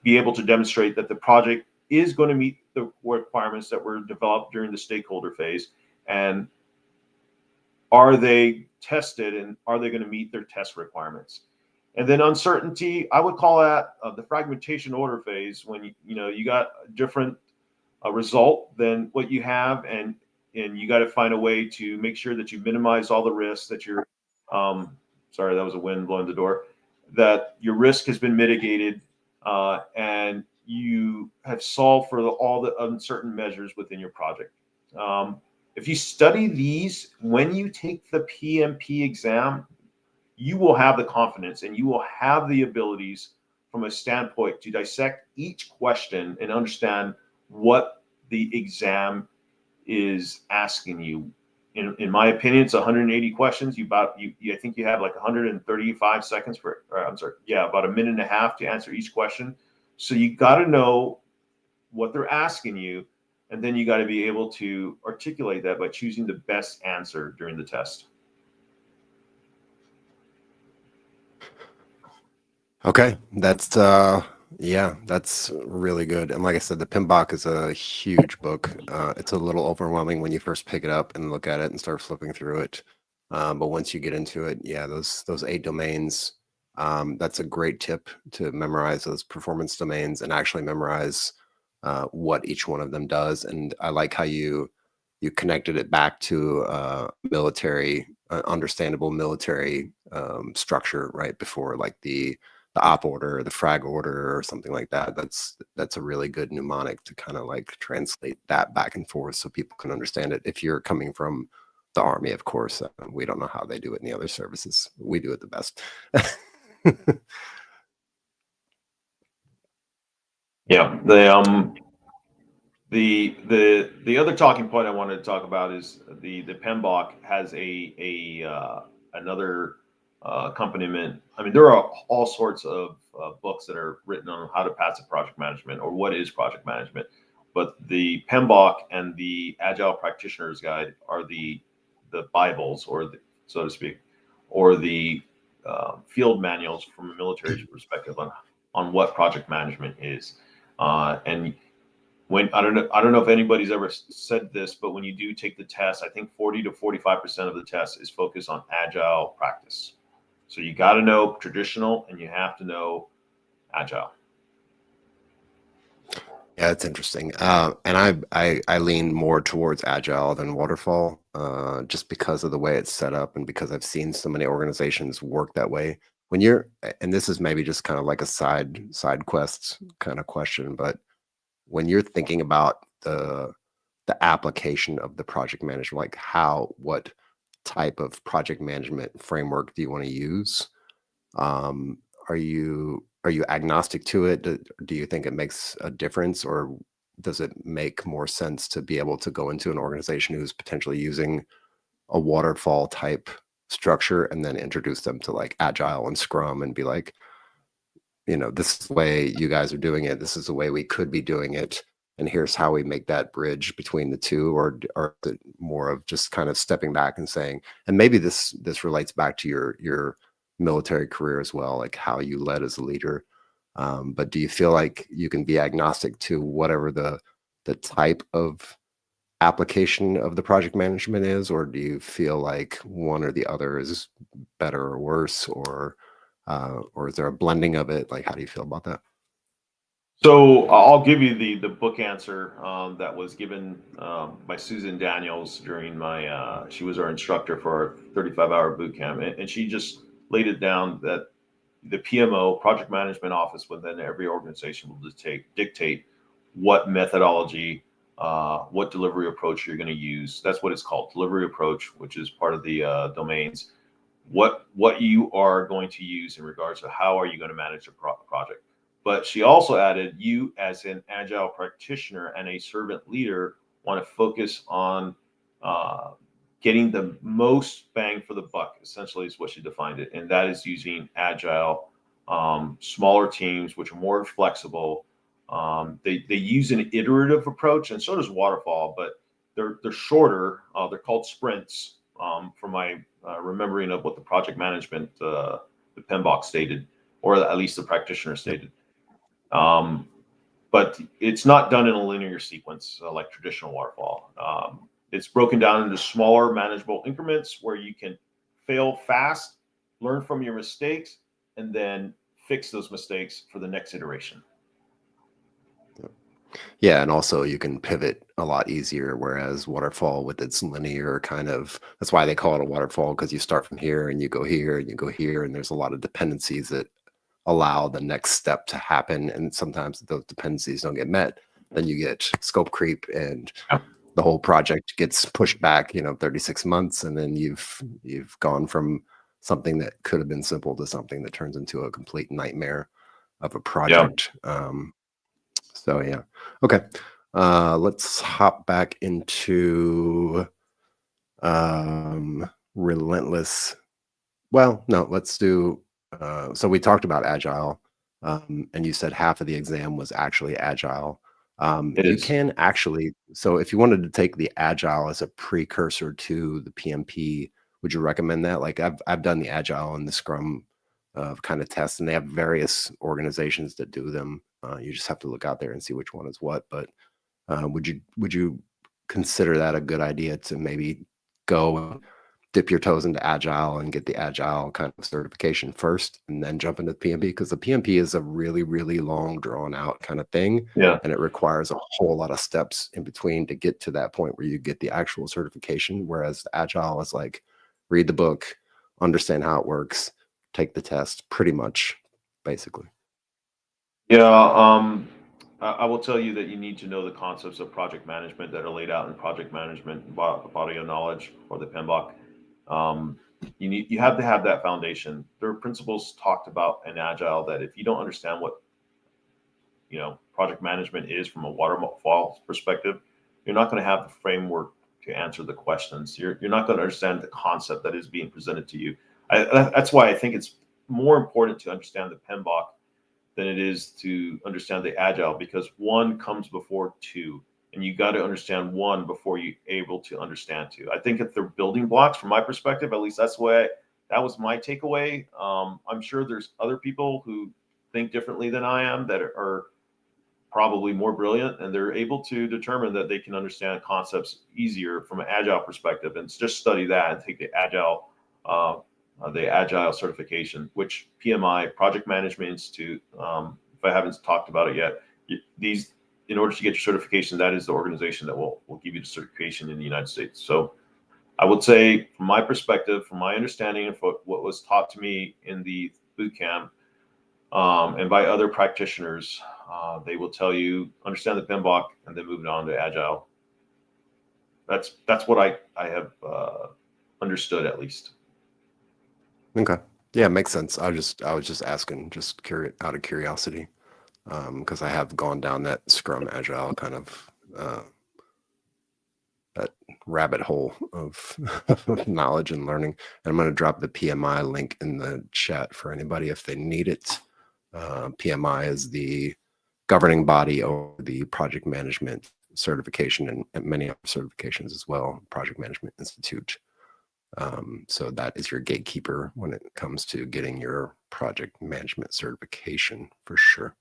[SPEAKER 2] be able to demonstrate that the project is going to meet the requirements that were developed during the stakeholder phase. And are they tested, and are they going to meet their test requirements? And then uncertainty, I would call that the fragmentation order phase, when you got a different result than what you have, and you got to find a way to make sure that you minimize all the risks, that you're sorry, that was a wind blowing the door, that your risk has been mitigated, and you have solved for all the uncertain measures within your project. If you study these, when you take the PMP exam, you will have the confidence and you will have the abilities from a standpoint to dissect each question and understand what the exam is asking you. In my opinion, it's 180 questions. I think you have like 135 seconds about a minute and a half to answer each question. So you got to know what they're asking you, and then you got to be able to articulate that by choosing the best answer during the test.
[SPEAKER 1] Okay, that's really good. And like I said, the PMBOK is a huge book. It's a little overwhelming when you first pick it up and look at it and start flipping through it. But once you get into it, yeah, those 8 domains, that's a great tip, to memorize those performance domains and actually memorize what each one of them does. And I like how you connected it back to military, understandable military structure, right before, like the op order or the frag order or something like that. That's a really good mnemonic to kind of like translate that back and forth so people can understand it. If you're coming from the Army, of course, we don't know how they do it in the other services. We do it the best.
[SPEAKER 2] Yeah, the other talking point I wanted to talk about is the PMBOK has another accompaniment. I mean, there are all sorts of books that are written on how to pass a project management or what is project management, but the PMBOK and the Agile Practitioner's Guide are the Bibles, or so to speak, or the field manuals from a military perspective on what project management is. And when I don't know if anybody's ever said this, but when you do take the test, I think 40 to 45% of the test is focused on agile practice. So you got to know traditional and you have to know agile.
[SPEAKER 1] Yeah, it's interesting. And I lean more towards agile than waterfall, just because of the way it's set up and because I've seen so many organizations work that way. And this is maybe just kind of like a side quest kind of question, but when you're thinking about the application of the project management, like what type of project management framework do you want to use? Um, are you agnostic to it? Do you think it makes a difference, or does it make more sense to be able to go into an organization who's potentially using a waterfall type structure and then introduce them to like agile and scrum and be like, this is the way you guys are doing it. This is the way we could be doing it. And here's how we make that bridge between the two, or more of just kind of stepping back and saying, and maybe this relates back to your military career as well, like how you led as a leader. But do you feel like you can be agnostic to whatever the type of application of the project management is, or do you feel like one or the other is better or worse, or is there a blending of it? Like, how do you feel about that?
[SPEAKER 2] So I'll give you the book answer that was given by Susan Daniels during she was our instructor for our 35-hour boot camp, and she just laid it down that the PMO, project management office within every organization, will dictate what methodology what delivery approach you're going to use. That's what it's called, delivery approach, which is part of the domains. What you are going to use in regards to how are you going to manage the project. But she also added, you as an agile practitioner and a servant leader want to focus on getting the most bang for the buck, essentially is what she defined it. And that is using agile, smaller teams, which are more flexible. They use an iterative approach, and so does waterfall, but they're shorter. They're called sprints, from my remembering of what the project management, the PMBOK stated, or at least the practitioner stated. But it's not done in a linear sequence like traditional waterfall. It's broken down into smaller, manageable increments where you can fail fast, learn from your mistakes, and then fix those mistakes for the next iteration.
[SPEAKER 1] Yeah, and also you can pivot a lot easier, whereas waterfall with its linear kind of, that's why they call it a waterfall, because you start from here and you go here and you go here, and there's a lot of dependencies that allow the next step to happen. And sometimes those dependencies don't get met. Then you get scope creep and the whole project gets pushed back, 36 months. And then you've gone from something that could have been simple to something that turns into a complete nightmare of a project. So yeah. Okay. Let's hop back into relentless. Well, no, let's do so we talked about agile, and you said half of the exam was actually agile. You can actually, so if you wanted to take the agile as a precursor to the PMP, would you recommend that? Like I've done the agile and the Scrum kind of tests, and they have various organizations that do them. You just have to look out there and see which one is what. But would you consider that a good idea to maybe go and dip your toes into agile and get the agile kind of certification first and then jump into PMP? Because the PMP is a really, really long, drawn out kind of thing.
[SPEAKER 2] Yeah.
[SPEAKER 1] And it requires a whole lot of steps in between to get to that point where you get the actual certification. Whereas the agile is like, read the book, understand how it works, take the test, pretty much, basically.
[SPEAKER 2] Yeah. I will tell you that you need to know the concepts of project management that are laid out in project management body of knowledge, or the PMBOK. You have to have that foundation. There are principles talked about in agile that if you don't understand what project management is from a waterfall perspective, you're not going to have the framework to answer the questions. You're not going to understand the concept that is being presented to you. That's why I think it's more important to understand the PMBOK than it is to understand the agile, because one comes before two, and you got to understand one before you're able to understand two. I think if they're building blocks, from my perspective, at least that was my takeaway. I'm sure there's other people who think differently than I am that are probably more brilliant, and they're able to determine that they can understand concepts easier from an agile perspective, and just study that and take the agile certification, which PMI, Project Management Institute, if I haven't talked about it yet, in order to get your certification, that is the organization that will give you the certification in the United States. So I would say, from my perspective, from my understanding of what was taught to me in the boot camp, and by other practitioners, they will tell you, understand the PMBOK and then move on to agile. That's what I have understood, at least.
[SPEAKER 1] Okay. Yeah, makes sense. I was just asking, just out of curiosity, because I have gone down that Scrum Agile kind of that rabbit hole of knowledge and learning. And I'm going to drop the PMI link in the chat for anybody if they need it. PMI is the governing body over the project management certification and many other certifications as well, Project Management Institute. So that is your gatekeeper when it comes to getting your project management certification, for sure.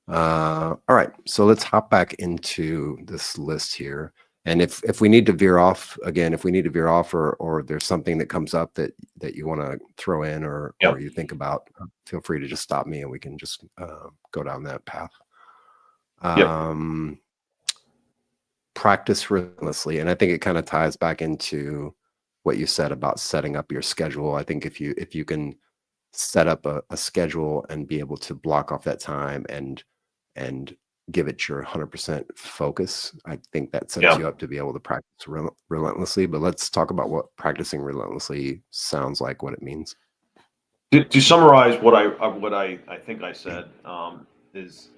[SPEAKER 1] All right, so let's hop back into this list here. And if we need to veer off again, or there's something that comes up that you want to throw in or you think about, feel free to just stop me and we can just go down that path. Practice relentlessly. And I think it kind of ties back into what you said about setting up your schedule. I think if you can set up a schedule and be able to block off that time and give it your 100% focus. I think that sets you up to be able to practice relentlessly. But let's talk about what practicing relentlessly sounds like, what it means.
[SPEAKER 2] To summarize what I think I said, is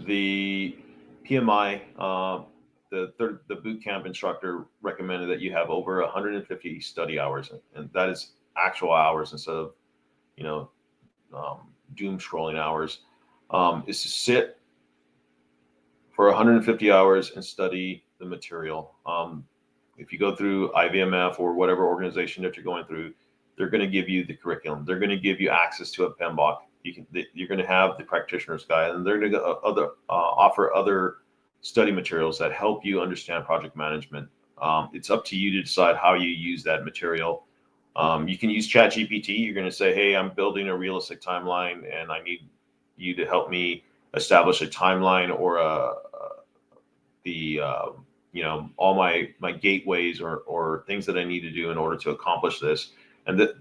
[SPEAKER 2] the PMI, the boot camp instructor recommended that you have over 150 study hours, and that is actual hours instead of, doom scrolling hours. Is to sit for 150 hours and study the material. If you go through IVMF or whatever organization that you're going through, they're going to give you the curriculum. They're going to give you access to a PMBOK. You're going to have the practitioner's guide, and they're going to offer other study materials that help you understand project management. It's up to you to decide how you use that material. You can use ChatGPT. You're going to say, hey, I'm building a realistic timeline, and I need you to help me establish a timeline or all my gateways or things that I need to do in order to accomplish this. And that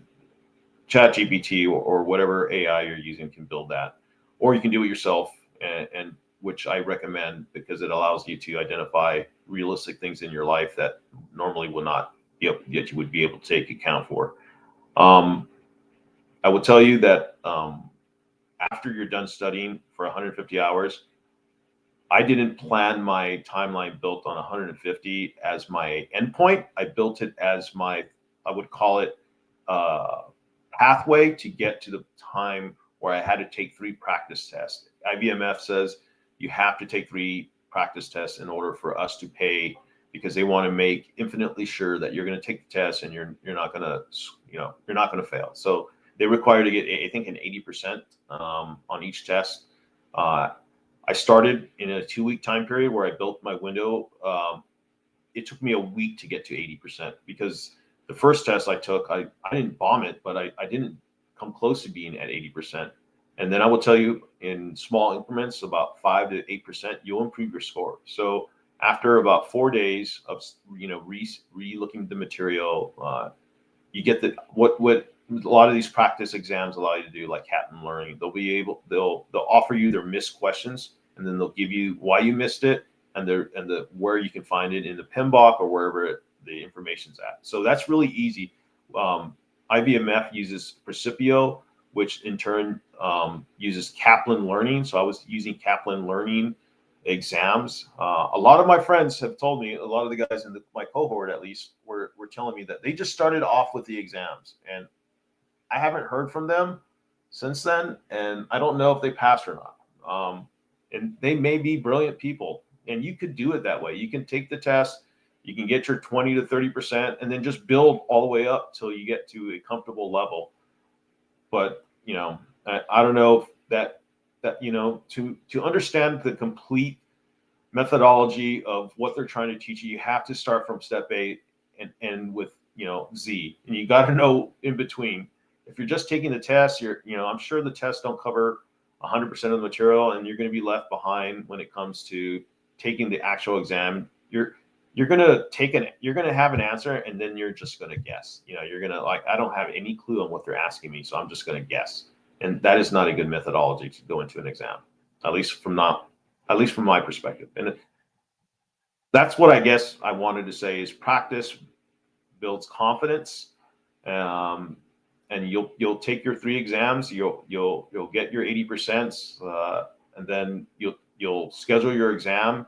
[SPEAKER 2] ChatGPT or whatever AI you're using can build that, or you can do it yourself, and which I recommend because it allows you to identify realistic things in your life that normally will not yet you would be able to take account for. I will tell you that after you're done studying for 150 hours, I didn't plan my timeline built on 150 as my endpoint. I built it as I would call it pathway to get to the time where I had to take 3 practice tests. IBMF says you have to take 3 practice tests in order for us to pay, because they want to make infinitely sure that you're going to take the test and you're not going to fail. So they require to get, I think, an 80% on each test. I started in a 2-week time period where I built my window. It took me a week to get to 80% because the first test I took, I didn't bomb it, but I didn't come close to being at 80%. And then I will tell you, in small increments, about 5 to 8%, you'll improve your score. So after about 4 days of re-looking at the material, you get what a lot of these practice exams allow you to do, like Captain Learning. They'll offer you their missed questions, and then they'll give you why you missed it and the where you can find it in the PMBOK or wherever the information's at. So that's really easy. IBMF uses Precipio, which in turn uses Kaplan Learning. So I was using Kaplan Learning exams. A lot of my friends have told me, a lot of the guys in my cohort at least, were telling me that they just started off with the exams, and I haven't heard from them since then, and I don't know if they passed or not. And they may be brilliant people, and you could do it that way. You can take the test, you can get your 20 to 30%, and then just build all the way up till you get to a comfortable level. But I don't know if that to understand the complete methodology of what they're trying to teach you, you have to start from step A and end with Z, and you got to know in between. If you're just taking the test, I'm sure the tests don't cover 100% of the material, and you're going to be left behind when it comes to taking the actual exam. You're going to have an answer, and then you're just going to guess. You're going to I don't have any clue on what they're asking me, so I'm just going to guess. And that is not a good methodology to go into an exam, at least from my perspective. And that's what I guess I wanted to say is practice builds confidence. And you'll take your 3 exams, you'll get your 80%, and then you'll schedule your exam.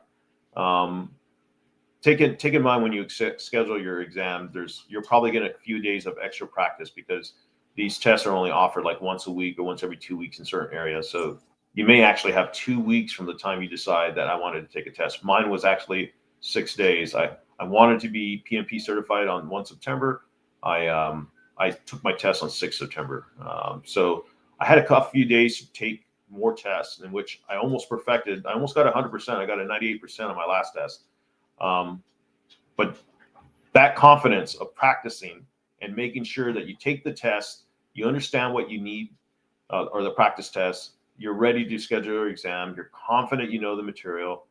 [SPEAKER 2] Take in mind when you schedule your exam, you're probably getting a few days of extra practice because these tests are only offered like once a week or once every 2 weeks in certain areas. So you may actually have 2 weeks from the time you decide that I wanted to take a test. Mine was actually 6 days. I wanted to be PMP certified on 1 September. I took my test on 6 September. So I had a few days to take more tests, in which I almost perfected. I almost got 100%. I got a 98% on my last test. But that confidence of practicing and making sure that you take the test, you understand what you need, or the practice test, you're ready to schedule your exam, you're confident you know the material.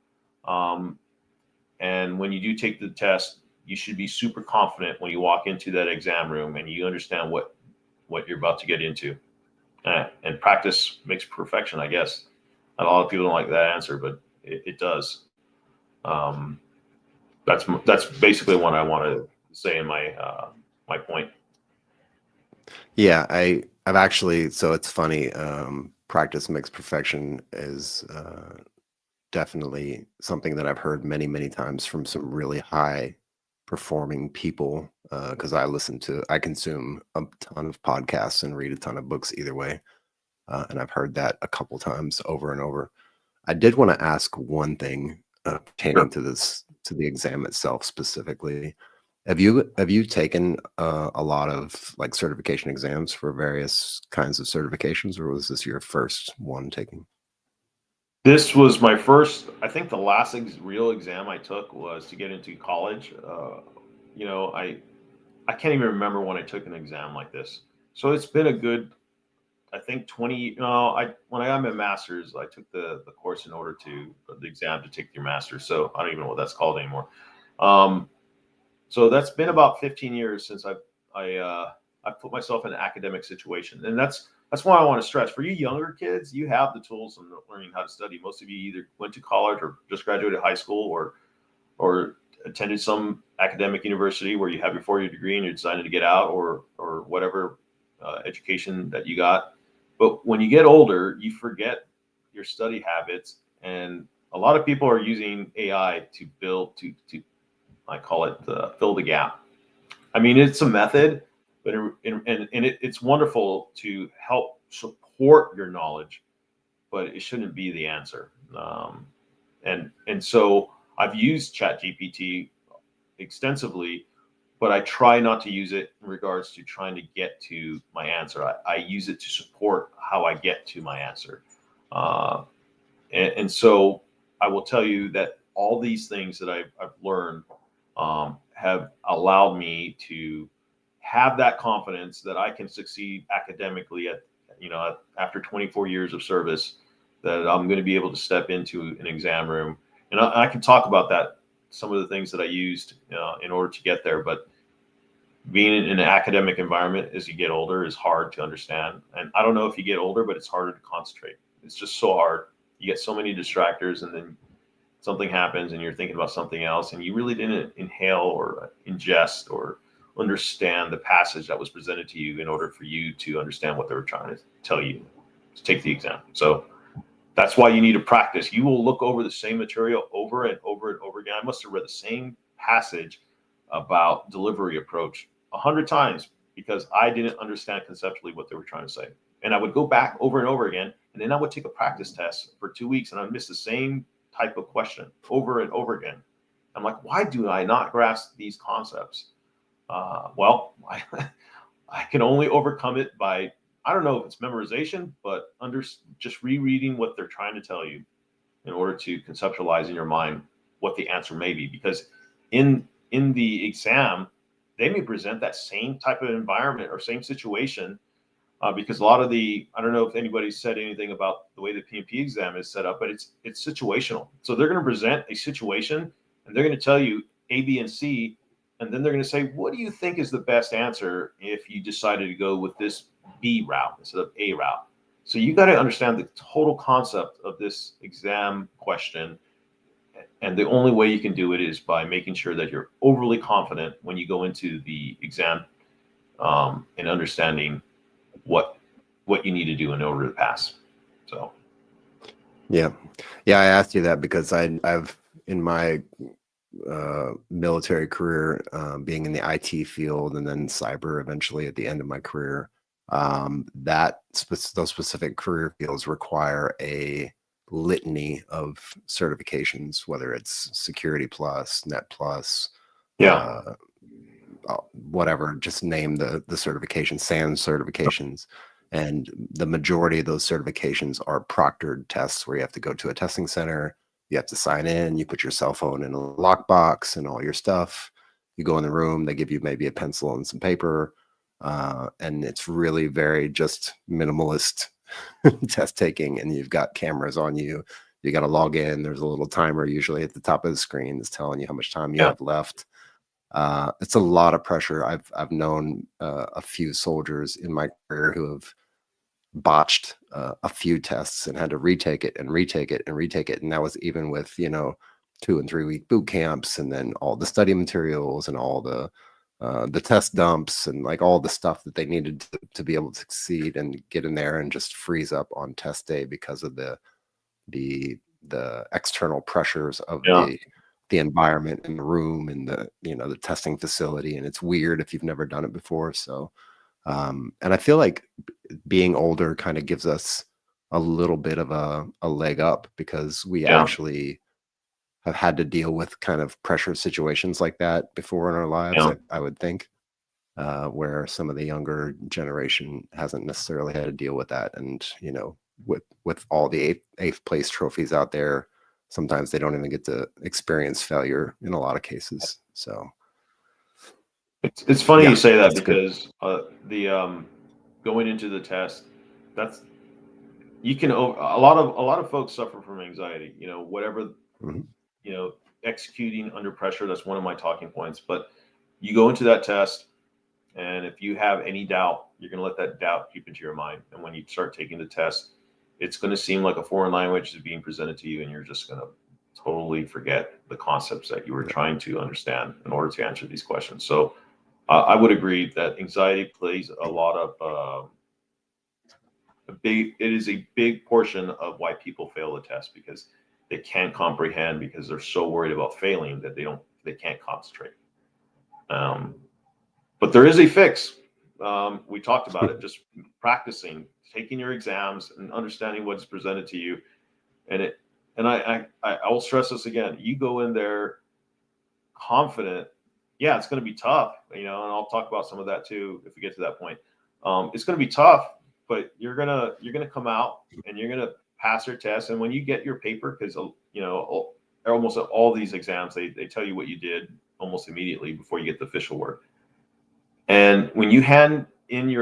[SPEAKER 2] And when you do take the test, you should be super confident when you walk into that exam room and you understand what you're about to get into. And practice makes perfection, I guess. A lot of people don't like that answer, but it does. That's basically what I want to say in my point.
[SPEAKER 1] Yeah, I've actually, so it's funny, practice makes perfection is definitely something that I've heard many, many times from some really high performing people, because I consume a ton of podcasts and read a ton of books either way. And I've heard that a couple times over and over. I did want to ask one thing pertaining
[SPEAKER 2] Sure.
[SPEAKER 1] to to the exam itself specifically. Have you taken a lot of like certification exams for various kinds of certifications, or was this your first one taking?
[SPEAKER 2] This was my first. I think the last real exam I took was to get into college. You know, I can't even remember when I took an exam like this. So it's been a good, I think 20. No, I when I got my master's, I took the course in order to the exam to take your master's. So I don't even know what that's called anymore. Um, so that's been about 15 years since I put myself in an academic situation, and that's why I want to stress for you younger kids, you have the tools in learning how to study. Most of you either went to college or just graduated high school or attended some academic university where you have your 4-year degree and you're deciding to get out or whatever education that you got. But when you get older, you forget your study habits, and a lot of people are using AI to build to I call it fill the gap. I mean, it's a method, but it's wonderful to help support your knowledge, but it shouldn't be the answer. And so I've used ChatGPT extensively, but I try not to use it in regards to trying to get to my answer. I use it to support how I get to my answer. Uh, and so I will tell you that all these things that I've learned have allowed me to have that confidence that I can succeed academically after 24 years of service, that I'm going to be able to step into an exam room. And I can talk about that, some of the things that I used in order to get there. But being in an academic environment as you get older is hard to understand. And I don't know if you get older, but it's harder to concentrate. It's just so hard. You get so many distractors, and then something happens and you're thinking about something else, and you really didn't inhale or ingest or understand the passage that was presented to you in order for you to understand what they were trying to tell you to take the exam. So that's why you need to practice. You will look over the same material over and over and over again. I must have read the same passage about delivery approach 100 times because I didn't understand conceptually what they were trying to say. And I would go back over and over again, and then I would take a practice test for 2 weeks, and I'd miss the same type of question over and over again. I'm like, why do I not grasp these concepts? Well, I can only overcome it by, I don't know if it's memorization, but just rereading what they're trying to tell you in order to conceptualize in your mind what the answer may be. Because in the exam, they may present that same type of environment or same situation. Because a lot of I don't know if anybody said anything about the way the PMP exam is set up, but it's situational. So they're going to present a situation and they're going to tell you A, B, and C. And then they're going to say, what do you think is the best answer if you decided to go with this B route instead of A route? So you got to understand the total concept of this exam question. And the only way you can do it is by making sure that you're overly confident when you go into the exam, and understanding what you need to do in order to pass. So
[SPEAKER 1] Yeah. Yeah, I asked you that because I've in my military career, being in the IT field and then cyber eventually at the end of my career, those specific career fields require a litany of certifications, whether it's Security Plus, Net Plus,
[SPEAKER 2] yeah,
[SPEAKER 1] uh, whatever, just name the certification, SANS certifications. And the majority of those certifications are proctored tests where you have to go to a testing center, you have to sign in, you put your cell phone in a lockbox and all your stuff. You go in the room, they give you maybe a pencil and some paper. And it's really very just minimalist test taking. And you've got cameras on you. You got to log in. There's a little timer usually at the top of the screen that's telling you how much time you
[SPEAKER 2] yeah,
[SPEAKER 1] have left. It's a lot of pressure. I've known a few soldiers in my career who have botched a few tests and had to retake it and retake it and retake it. And that was even with, 2 and 3 week boot camps, and then all the study materials and all the test dumps and like all the stuff that they needed to be able to succeed and get in there and just freeze up on test day because of the external pressures of
[SPEAKER 2] Yeah.
[SPEAKER 1] the environment in the room and the testing facility. And it's weird if you've never done it before. So and I feel like being older kind of gives us a little bit of a leg up, because we
[SPEAKER 2] Yeah.
[SPEAKER 1] actually have had to deal with kind of pressure situations like that before in our lives,
[SPEAKER 2] Yeah.
[SPEAKER 1] I would think, where some of the younger generation hasn't necessarily had to deal with that. And, with all the eighth place trophies out there, sometimes they don't even get to experience failure in a lot of cases. So
[SPEAKER 2] It's funny
[SPEAKER 1] yeah,
[SPEAKER 2] you say that,
[SPEAKER 1] that's good.
[SPEAKER 2] because the going into the test, that's you can a lot of folks suffer from anxiety. Whatever,
[SPEAKER 1] Mhm.
[SPEAKER 2] executing under pressure. That's one of my talking points. But you go into that test, and if you have any doubt, you're going to let that doubt creep into your mind. And when you start taking the test, it's going to seem like a foreign language is being presented to you, and you're just going to totally forget the concepts that you were
[SPEAKER 1] Yeah.
[SPEAKER 2] trying to understand in order to answer these questions. So I would agree that anxiety plays a lot of it is a big portion of why people fail the test, because they can't comprehend, because they're so worried about failing that they can't concentrate. Um, but there is a fix. We talked about it, just practicing, taking your exams and understanding what's presented to you. And it, and I will stress this again. You go in there confident. Yeah, it's going to be tough, and I'll talk about some of that too if we get to that point. It's going to be tough, but you're gonna come out and you're gonna pass your test. And when you get your paper, because almost all these exams, they tell you what you did almost immediately before you get the official word. And when you hand in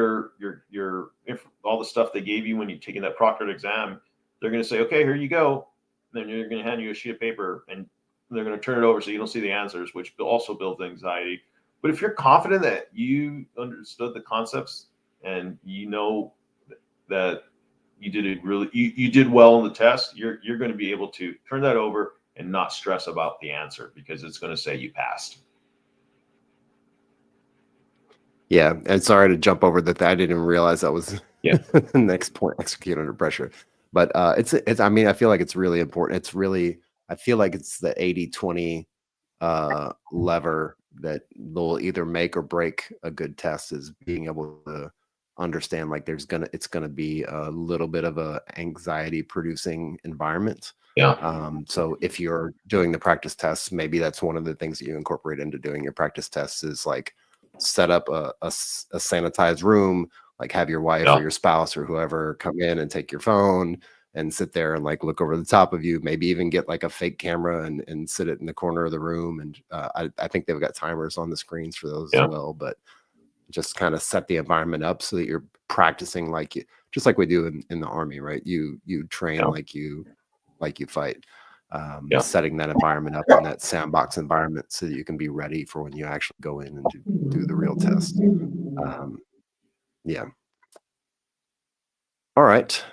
[SPEAKER 2] all the stuff they gave you when you're taking that proctored exam, they're going to say, "Okay, here you go." Then you're going to hand you a sheet of paper, and they're going to turn it over so you don't see the answers, which also builds anxiety. But if you're confident that you understood the concepts, and that you did well in the test, you're going to be able to turn that over and not stress about the answer, because it's going to say you passed.
[SPEAKER 1] Yeah, and sorry to jump over that. I didn't even realize that was
[SPEAKER 2] Yeah.
[SPEAKER 1] the next point: execute under pressure. But it's. I mean, I feel like it's really important. It's really. I feel like it's the 80/20 lever that will either make or break a good test, is being able to understand like it's gonna be a little bit of a anxiety producing environment.
[SPEAKER 2] Yeah.
[SPEAKER 1] So if you're doing the practice tests, maybe that's one of the things that you incorporate into doing your practice tests, is like set up a sanitized room, like have your wife or
[SPEAKER 2] Yeah.
[SPEAKER 1] your spouse or whoever come in and take your phone and sit there and like look over the top of you, maybe even get like a fake camera and sit it in the corner of the room. And I think they've got timers on the screens for those as
[SPEAKER 2] Yeah.
[SPEAKER 1] well, but just kind of set the environment up so that you're practicing like just like we do in the Army, right? You train
[SPEAKER 2] Yeah.
[SPEAKER 1] like you fight.
[SPEAKER 2] Yeah.
[SPEAKER 1] Setting that environment up in that sandbox environment so that you can be ready for when you actually go in and do the real test. Um, yeah. All right.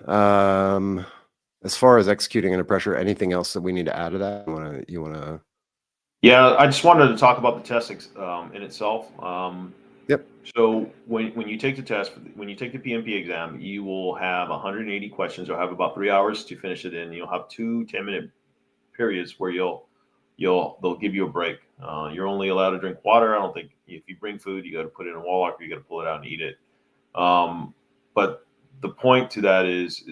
[SPEAKER 1] As far as executing under pressure, anything else that we need to add to that? You wanna?
[SPEAKER 2] Yeah, I just wanted to talk about the test in itself.
[SPEAKER 1] Yep.
[SPEAKER 2] So when you take the test, when you take the PMP exam, you will have 180 questions. You'll have about 3 hours to finish it in. You'll have two 10-minute periods where they'll give you a break. You're only allowed to drink water. I don't think if you bring food, you got to put it in a wall locker. You got to pull it out and eat it. But the point to that is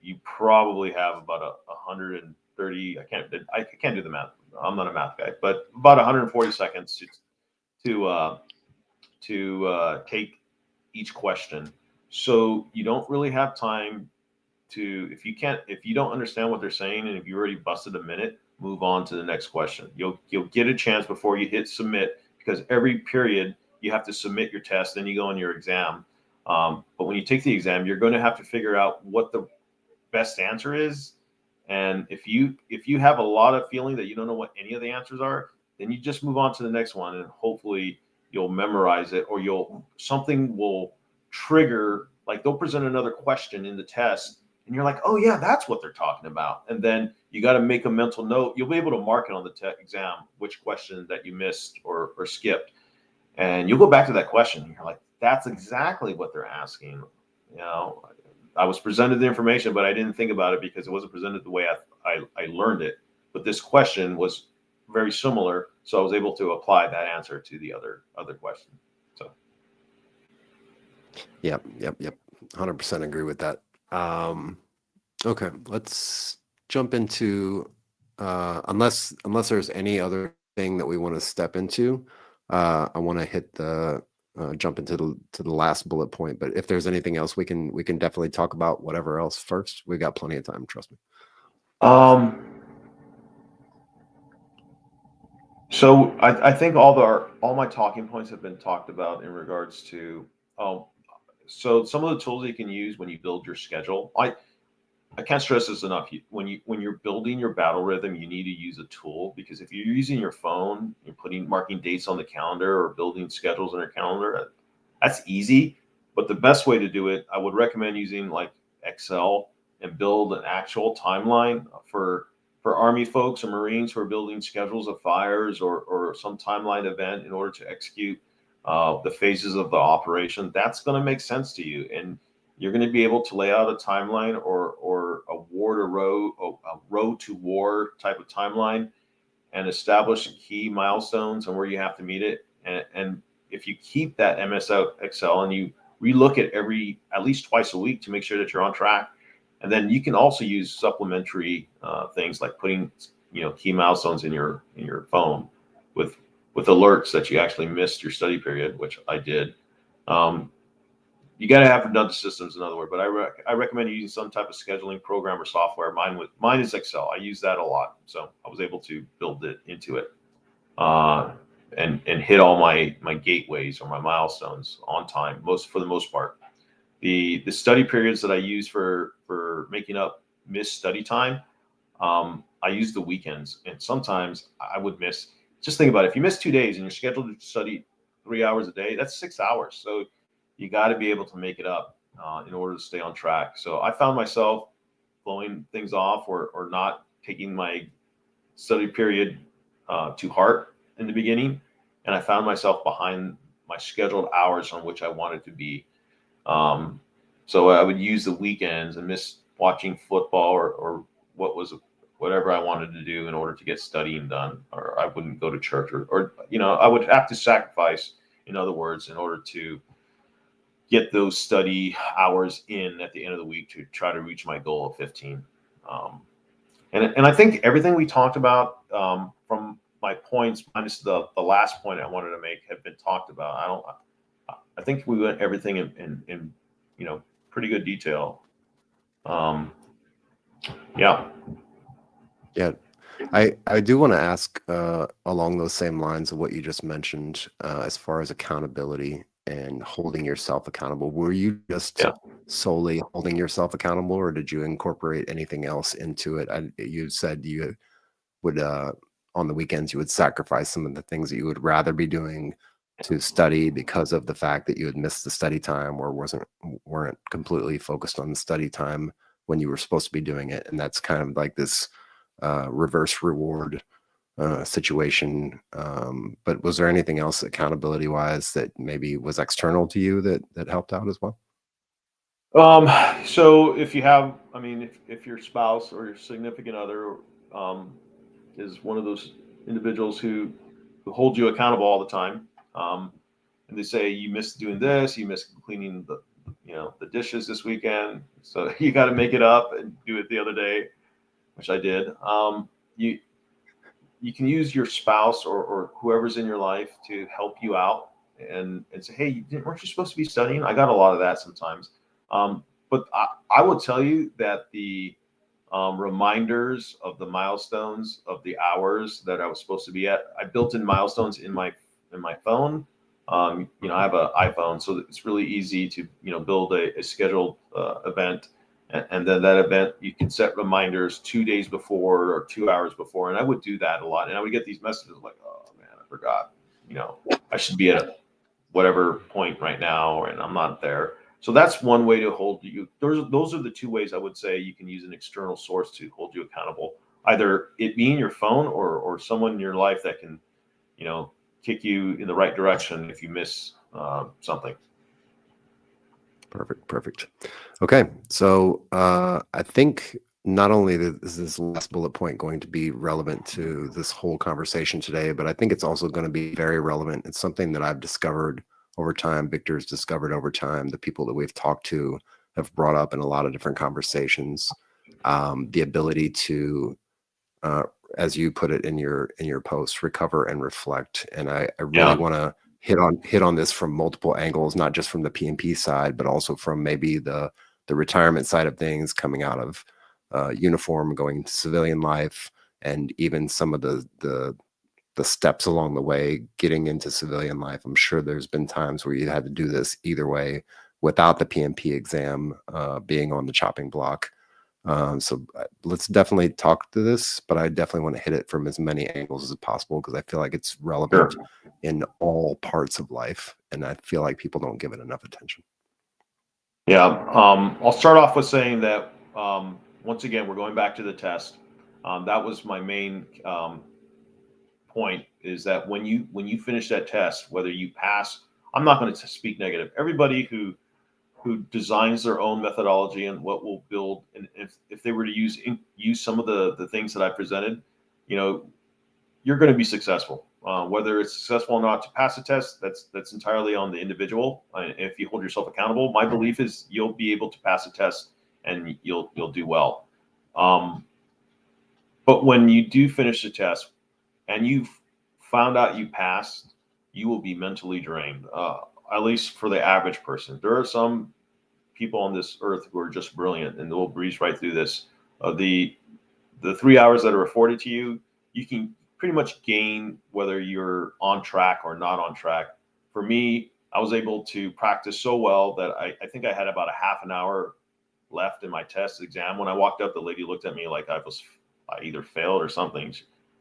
[SPEAKER 2] you probably have about 130. I can't do the math. I'm not a math guy, but about 140 seconds to take each question. So you don't really have time to, if you don't understand what they're saying, and if you already busted a minute, move on to the next question. You'll get a chance before you hit submit, because every period you have to submit your test, then you go on your exam. But when you take the exam, you're going to have to figure out what the best answer is. And if you have a lot of feeling that you don't know what any of the answers are, then you just move on to the next one, and hopefully you'll memorize it, or something will trigger like they'll present another question in the test and you're like, oh yeah, that's what they're talking about. And then you got to make a mental note. You'll be able to mark it on the tech exam, which question that you missed or skipped. And you'll go back to that question and you're like, that's exactly what they're asking. You know, I was presented the information, but I didn't think about it because it wasn't presented the way I learned it. But this question was very similar. So I was able to apply that answer to the other question. So.
[SPEAKER 1] Yep. 100% agree with that. Okay, let's jump into unless there's any other thing that we want to step into. I want to hit the jump into the last bullet point. But if there's anything else, we can definitely talk about whatever else first. We've got plenty of time. Trust me.
[SPEAKER 2] So I think all my talking points have been talked about in regards to so some of the tools you can use when you build your schedule. I can't stress this enough. When you're building your battle rhythm, you need to use a tool, because if you're using your phone, you're marking dates on the calendar or building schedules on your calendar, that's easy. But the best way to do it, I would recommend using like Excel and build an actual timeline for Army folks or Marines who are building schedules of fires or some timeline event in order to execute the phases of the operation. That's going to make sense to you, and you're going to be able to lay out a timeline or a war to row, a road to war type of timeline, and establish key milestones and where you have to meet it. And if you keep that MS Excel and you relook it at least twice a week to make sure that you're on track, and then you can also use supplementary things like putting key milestones in your phone with alerts that you actually missed your study period, which I did. You got to have redundant systems, in other words, but I recommend using some type of scheduling program or software. Mine is Excel. I use that a lot, so I was able to build it into it and hit all my gateways or my milestones on time, for the most part. The study periods that I use for making up missed study time, I use the weekends, and sometimes I would miss. Just think about it. If you miss 2 days and you're scheduled to study 3 hours a day, that's 6 hours. So you got to be able to make it up in order to stay on track. So I found myself blowing things off or not taking my study period to heart in the beginning, and I found myself behind my scheduled hours on which I wanted to be. So I would use the weekends and miss watching football or whatever I wanted to do in order to get studying done, or I wouldn't go to church or I would have to sacrifice, in other words, in order to get those study hours in at the end of the week to try to reach my goal of 15. And I think everything we talked about from my points, minus the last point I wanted to make, have been talked about. I think we went everything in pretty good detail. Yeah.
[SPEAKER 1] I do want to ask along those same lines of what you just mentioned, as far as accountability and holding yourself accountable. Were you just solely holding yourself accountable, or did you incorporate anything else into it? You said you would on the weekends you would sacrifice some of the things that you would rather be doing to study because of the fact that you had missed the study time or weren't completely focused on the study time when you were supposed to be doing it. And that's kind of like this reverse reward situation. But was there anything else accountability wise that maybe was external to you that helped out as well?
[SPEAKER 2] So if you have, if your spouse or your significant other is one of those individuals who hold you accountable all the time, and they say you missed doing this, you missed cleaning the dishes this weekend, so you got to make it up and do it the other day, which I did. You can use your spouse or whoever's in your life to help you out and say, hey, weren't you supposed to be studying? I got a lot of that sometimes. But I will tell you that the reminders of the milestones of the hours that I was supposed to be at, I built in milestones in my phone. I have an iPhone, so it's really easy to build a scheduled event, and then that event you can set reminders 2 days before or 2 hours before. And I would do that a lot, and I would get these messages like, oh man, I forgot, I should be at whatever point right now, and I'm not there. So that's one way to hold you. Those are the two ways I would say you can use an external source to hold you accountable. Either it being your phone or someone in your life that can, you know, kick you in the right direction if you miss something.
[SPEAKER 1] Perfect. Okay, so I think not only is this last bullet point going to be relevant to this whole conversation today, but I think it's also going to be very relevant. It's something that I've discovered over time, Victor's discovered over time, the people that we've talked to have brought up in a lot of different conversations, the ability to, uh, as you put it in your post, recover and reflect. And I really
[SPEAKER 2] Yeah,
[SPEAKER 1] want to hit on this from multiple angles, not just from the PMP side, but also from maybe the retirement side of things, coming out of uniform, going into civilian life, and even some of the steps along the way getting into civilian life. I'm sure there's been times where you had to do this either way without the PMP exam being on the chopping block. So let's definitely talk to this, but I definitely want to hit it from as many angles as possible because I feel like it's
[SPEAKER 2] sure.
[SPEAKER 1] relevant in all parts of life, and I feel like people don't give it enough attention.
[SPEAKER 2] Yeah, I'll start off with saying that once again, we're going back to the test. That was my main point, is that when you finish that test, whether you pass, I'm not going to speak negative. Everybody who designs their own methodology and what will build, and if they were to use some of the things that I presented, you know, you're going to be successful. Whether it's successful or not to pass a test, that's entirely on the individual. If you hold yourself accountable, my belief is you'll be able to pass a test and you'll do well. But when you do finish the test and you've found out you passed, you will be mentally drained. At least for the average person, there are some people on this earth who are just brilliant and they'll breeze right through this. The 3 hours that are afforded to you, you can pretty much gain whether you're on track or not on track. For me, I was able to practice so well that I think I had about a half an hour left in my test exam. When I walked up, the lady looked at me like I either failed or something.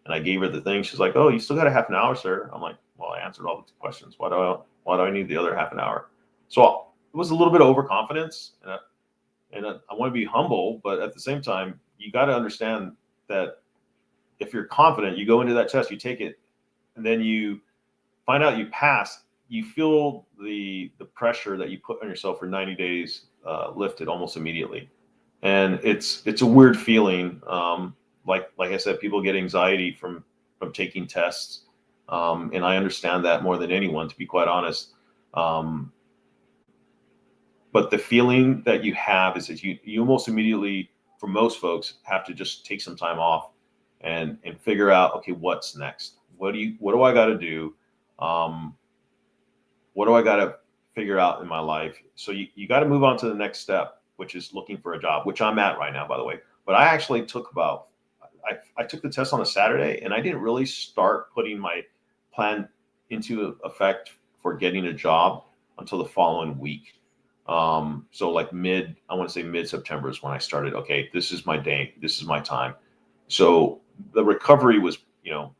[SPEAKER 2] And I gave her the thing. She's like, "Oh, you still got a half an hour, sir." I'm like, "Well, I answered all the questions. Why do I need the other half an hour?" So it was a little bit of overconfidence, and I want to be humble, but at the same time, you got to understand that if you're confident, you go into that test, you take it, and then you find out you pass. You feel the pressure that you put on yourself for 90 days lifted almost immediately, and it's a weird feeling. Like I said, people get anxiety from taking tests, and I understand that more than anyone, to be quite honest. Um, but the feeling that you have is that you almost immediately, for most folks, have to just take some time off and figure out, okay, what's next? What do I got to do? Um, what do I got to figure out in my life? So you got to move on to the next step, which is looking for a job, which I'm at right now, by the way. But I actually I took the test on a Saturday, and I didn't really start putting my plan into effect for getting a job until the following week. So like I want to say mid September is when I started. Okay, this is my day. This is my time. So the recovery was,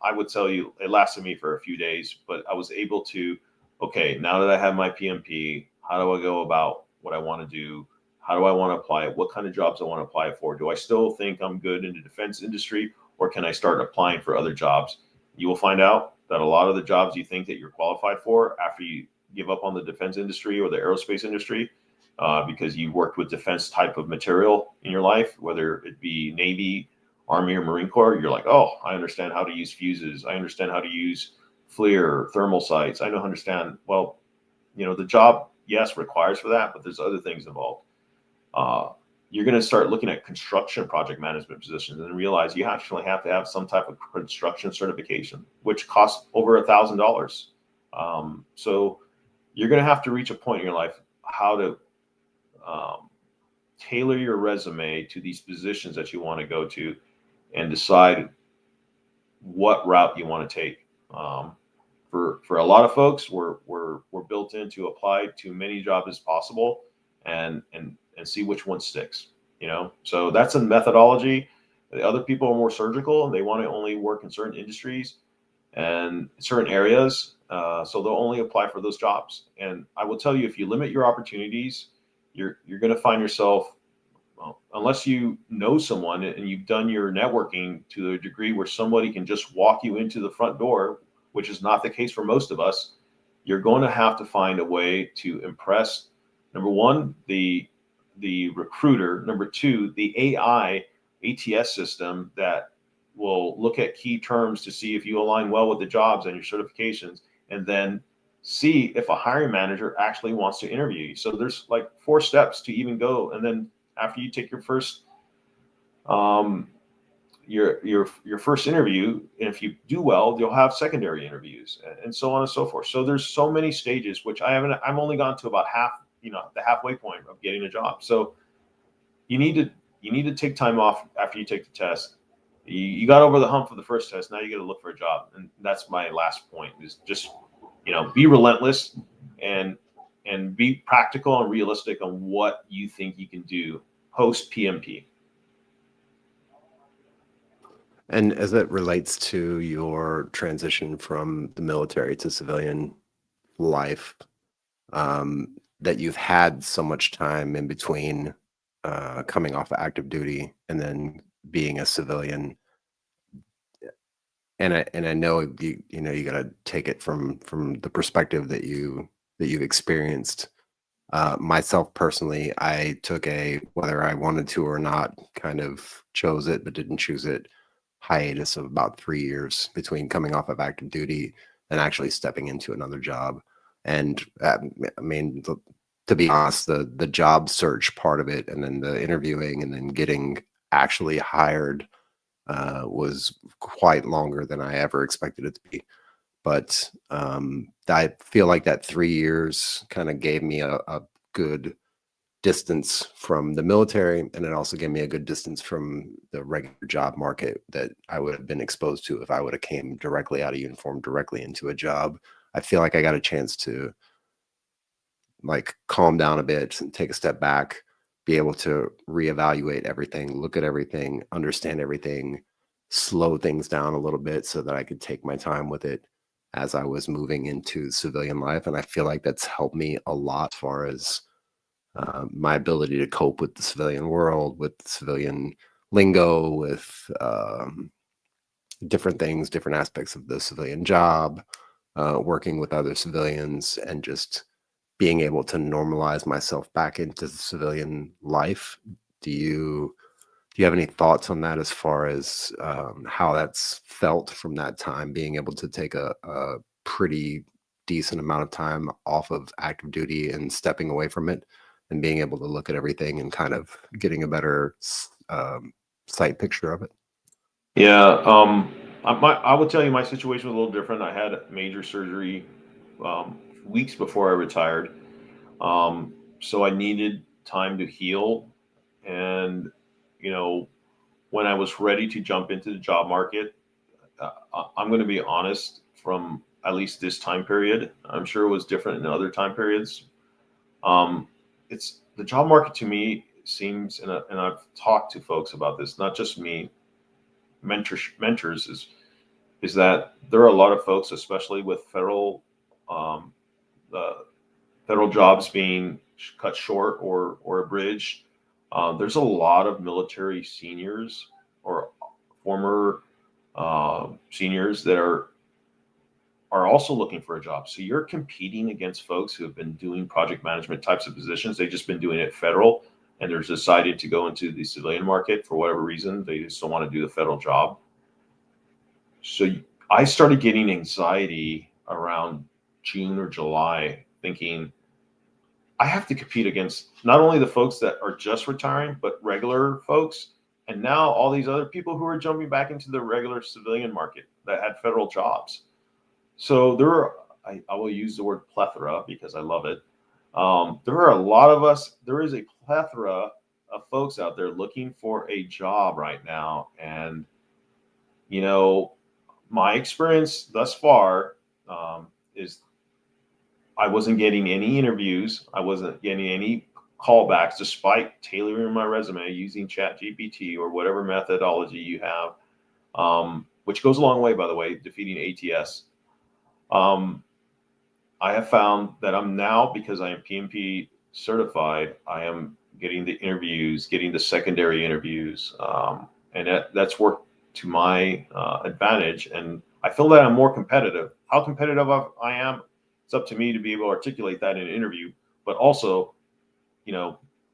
[SPEAKER 2] I would tell you, it lasted me for a few days, but I was able to, okay, now that I have my PMP, how do I go about what I want to do? How do I want to apply it? What kind of jobs I want to apply for? Do I still think I'm good in the defense industry, or can I start applying for other jobs? You will find out that a lot of the jobs you think that you're qualified for after you give up on the defense industry or the aerospace industry, because you worked with defense type of material in your life, whether it be Navy, Army, or Marine Corps, you're like, oh, I understand how to use fuses. I understand how to use FLIR, thermal sights. I know understand. Well, the job, yes, requires for that, but there's other things involved. Uh, you're going to start looking at construction project management positions and realize you actually have to have some type of construction certification, which costs over $1,000. So you're going to have to reach a point in your life how to tailor your resume to these positions that you want to go to and decide what route you want to take. For a lot of folks, we're built in to apply to many jobs as possible and see which one sticks. So that's a methodology. The other people are more surgical, and they want to only work in certain industries and certain areas. So they'll only apply for those jobs. And I will tell you, if you limit your opportunities you're going to find yourself, well, unless you know someone and you've done your networking to a degree where somebody can just walk you into the front door, which is not the case for most of us, you're going to have to find a way to impress, number one, the recruiter, number two, the AI ATS system that will look at key terms to see if you align well with the jobs and your certifications, and then see if a hiring manager actually wants to interview you. So there's like 4 steps to even go, and then after you take your first your first interview, and if you do well, you'll have secondary interviews, and so on and so forth. So there's so many stages, which I'm only gone to about half, the halfway point of getting a job. So you need to take time off after you take the test. You got over the hump for the first test. Now you got to look for a job, and that's my last point. Is just be relentless and be practical and realistic on what you think you can do post PMP.
[SPEAKER 1] And as it relates to your transition from the military to civilian life, that you've had so much time in between coming off of active duty and then being a civilian, and I know you got to take it from the perspective that you've experienced. Myself personally, I took a, whether I wanted to or not, kind of chose it but didn't choose it, hiatus of about 3 years between coming off of active duty and actually stepping into another job. And I mean, to be honest, the job search part of it, and then the interviewing, and then getting actually hired was quite longer than I ever expected it to be. But I feel like that 3 years kind of gave me a good distance from the military, and it also gave me a good distance from the regular job market that I would have been exposed to if I would have came directly out of uniform, directly into a job. I feel like I got a chance to like calm down a bit and take a step back, be able to reevaluate everything, look at everything, understand everything, slow things down a little bit so that I could take my time with it as I was moving into civilian life. And I feel like that's helped me a lot as far as my ability to cope with the civilian world, with civilian lingo, with different things, different aspects of the civilian job, working with other civilians, and just being able to normalize myself back into the civilian life. Do you have any thoughts on that as far as how that's felt from that time, being able to take a pretty decent amount of time off of active duty and stepping away from it, and being able to look at everything and kind of getting a better sight picture of it?
[SPEAKER 2] Yeah, I will tell you my situation was a little different. I had major surgery weeks before I retired, so I needed time to heal. And you know, when I was ready to jump into the job market, I'm going to be honest. From at least this time period, I'm sure it was different in other time periods. It's the job market to me seems, and I've talked to folks about this, not just me, mentors, is that there are a lot of folks, especially with um, federal jobs being cut short or abridged. There's a lot of military seniors or former seniors that are also looking for a job. So you're competing against folks who have been doing project management types of positions. They've just been doing it federal, and they're decided to go into the civilian market for whatever reason. They just don't want to do the federal job. So I started getting anxiety around June or July, thinking I have to compete against not only the folks that are just retiring, but regular folks. And now all these other people who are jumping back into the regular civilian market that had federal jobs. So I will use the word plethora because I love it. There are a lot of us, there is a plethora of folks out there looking for a job right now. And, you know, my experience thus far is I wasn't getting any interviews. I wasn't getting any callbacks despite tailoring my resume using Chat GPT or whatever methodology you have, which goes a long way, by the way, defeating ATS. I have found that I'm now, because I am PMP certified, I am getting the interviews, getting the secondary interviews, and that's worked to my advantage. And I feel that I'm more competitive. How competitive I am, it's up to me to be able to articulate that in an interview. But also,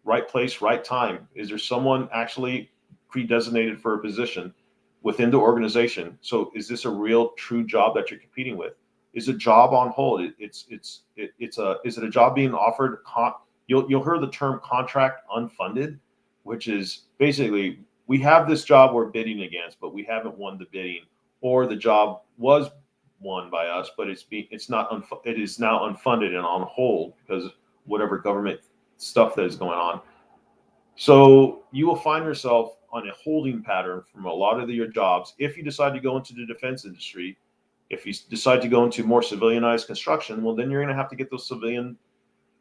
[SPEAKER 2] right place, right time. Is there someone actually pre-designated for a position within the organization? So is this a real, true job that you're competing with? Is a job on hold? Is it a job being offered? You'll hear the term contract unfunded, which is basically we have this job we're bidding against, but we haven't won the bidding, or the job was won by us, but it is now unfunded and on hold because whatever government stuff that is going on. So you will find yourself on a holding pattern from a lot of your jobs. If you decide to go into the defense industry, if you decide to go into more civilianized construction, well, then you're going to have to get those civilian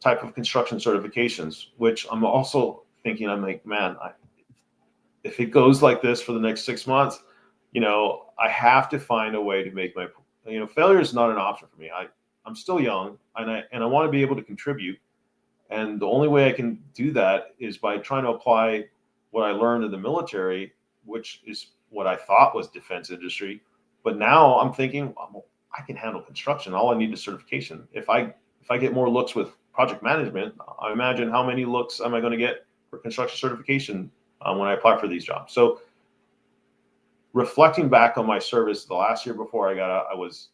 [SPEAKER 2] type of construction certifications, which I'm also thinking, I'm like, man, if it goes like this for the next 6 months, I have to find a way to make my, failure is not an option for me. I'm still young, and I want to be able to contribute. And the only way I can do that is by trying to apply what I learned in the military, which is what I thought was defense industry. But now I'm thinking, well, I can handle construction. All I need is certification. If I get more looks with project management, I imagine how many looks am I going to get for construction certification when I apply for these jobs. So reflecting back on my service, the last year before I got out, I was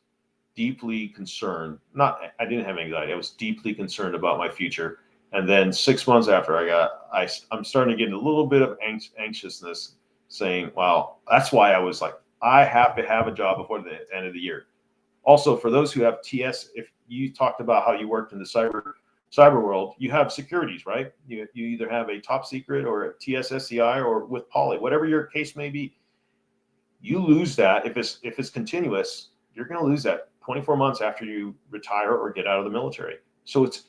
[SPEAKER 2] deeply concerned. I didn't have anxiety. I was deeply concerned about my future. And then 6 months after I'm starting to get a little bit of anxiousness, saying, "Wow, that's why I was like, I have to have a job before the end of the year." Also, for those who have TS, if you talked about how you worked in the cyber world, you have securities, right? You either have a top secret or a TS/SCI or with Poly, whatever your case may be. You lose that if it's continuous. You're going to lose that 24 months after you retire or get out of the military. So it's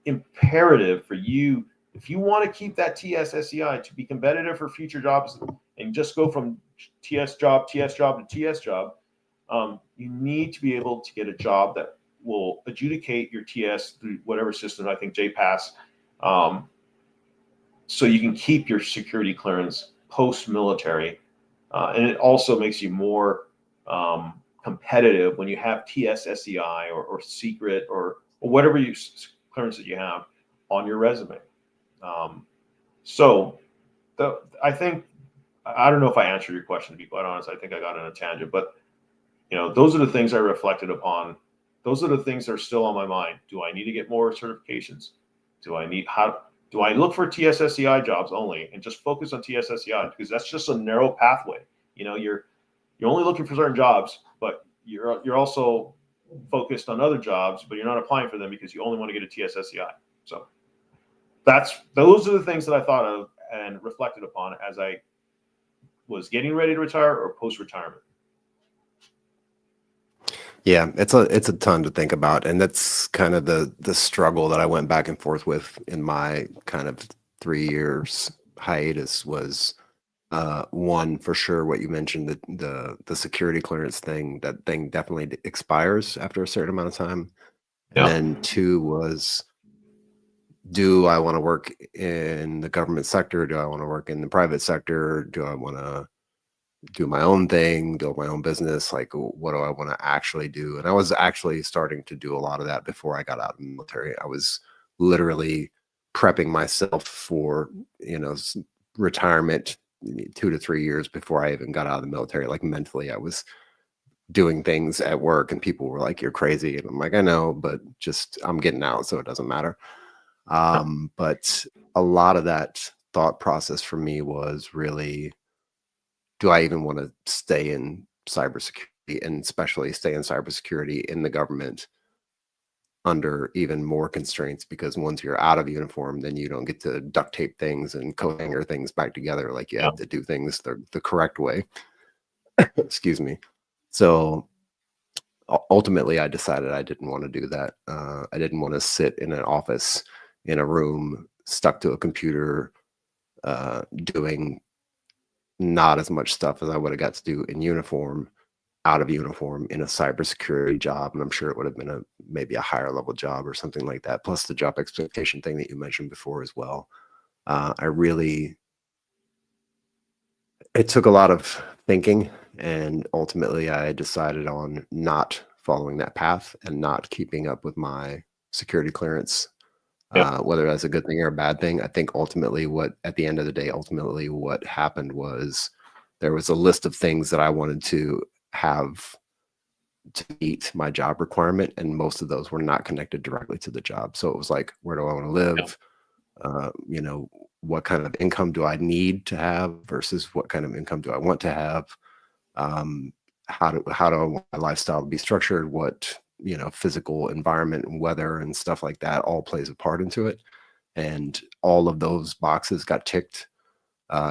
[SPEAKER 2] imperative for you, if you want to keep that TS/SCI to be competitive for future jobs and just go from TS job to TS job, you need to be able to get a job that will adjudicate your TS through whatever system, I think JPass, so you can keep your security clearance post-military. And it also makes you more competitive when you have TS/SCI or secret or whatever clearance that you have on your resume. So I think, I don't know if I answered your question, to be quite honest. I think I got on a tangent, but those are the things I reflected upon. Those are the things that are still on my mind. Do I need to get more certifications? Do I look for TS/SCI jobs only and just focus on TS/SCI, because that's just a narrow pathway. You're only looking for certain jobs, but you're also focused on other jobs, but you're not applying for them because you only want to get a TS/SCI. So those are the things that I thought of and reflected upon as I was getting ready to retire or post-retirement.
[SPEAKER 1] Yeah, it's a ton to think about, and that's kind of the struggle that I went back and forth with in my kind of 3 years hiatus was one, for sure, what you mentioned, the security clearance thing. That thing definitely expires after a certain amount of time. And then two was, do I want to work in the government sector? Do I want to work in the private sector? Do I want to do my own thing, build my own business? Like, what do I want to actually do? And I was actually starting to do a lot of that before I got out of the military. I was literally prepping myself for, retirement 2 to 3 years before I even got out of the military. Like, mentally, I was doing things at work and people were like, "You're crazy." And I'm like, "I know, but just I'm getting out, so it doesn't matter." But a lot of that thought process for me was really, do I even want to stay in cybersecurity, and especially stay in cybersecurity in the government under even more constraints? Because once you're out of uniform, then you don't get to duct tape things and co-hanger things back together. Like, you have to do things the correct way. Excuse me. So ultimately, I decided I didn't want to do that. I didn't want to sit in an office, in a room, stuck to a computer, doing not as much stuff as I would have got to do in uniform, out of uniform, in a cybersecurity job. And I'm sure it would have been maybe a higher level job or something like that. Plus the job expectation thing that you mentioned before as well. It took a lot of thinking, and ultimately I decided on not following that path and not keeping up with my security clearance.
[SPEAKER 2] Yeah.
[SPEAKER 1] Whether that's a good thing or a bad thing, I think ultimately at the end of the day, ultimately what happened was there was a list of things that I wanted to have to meet my job requirement, and most of those were not connected directly to the job. So it was like, where do I want to
[SPEAKER 2] Yeah.
[SPEAKER 1] live? You know, what kind of income do I need to have versus what kind of income do I want to have? Um, how do I want my lifestyle to be structured? What, you know, physical environment and weather and stuff like that all plays a part into it. And all of those boxes got ticked,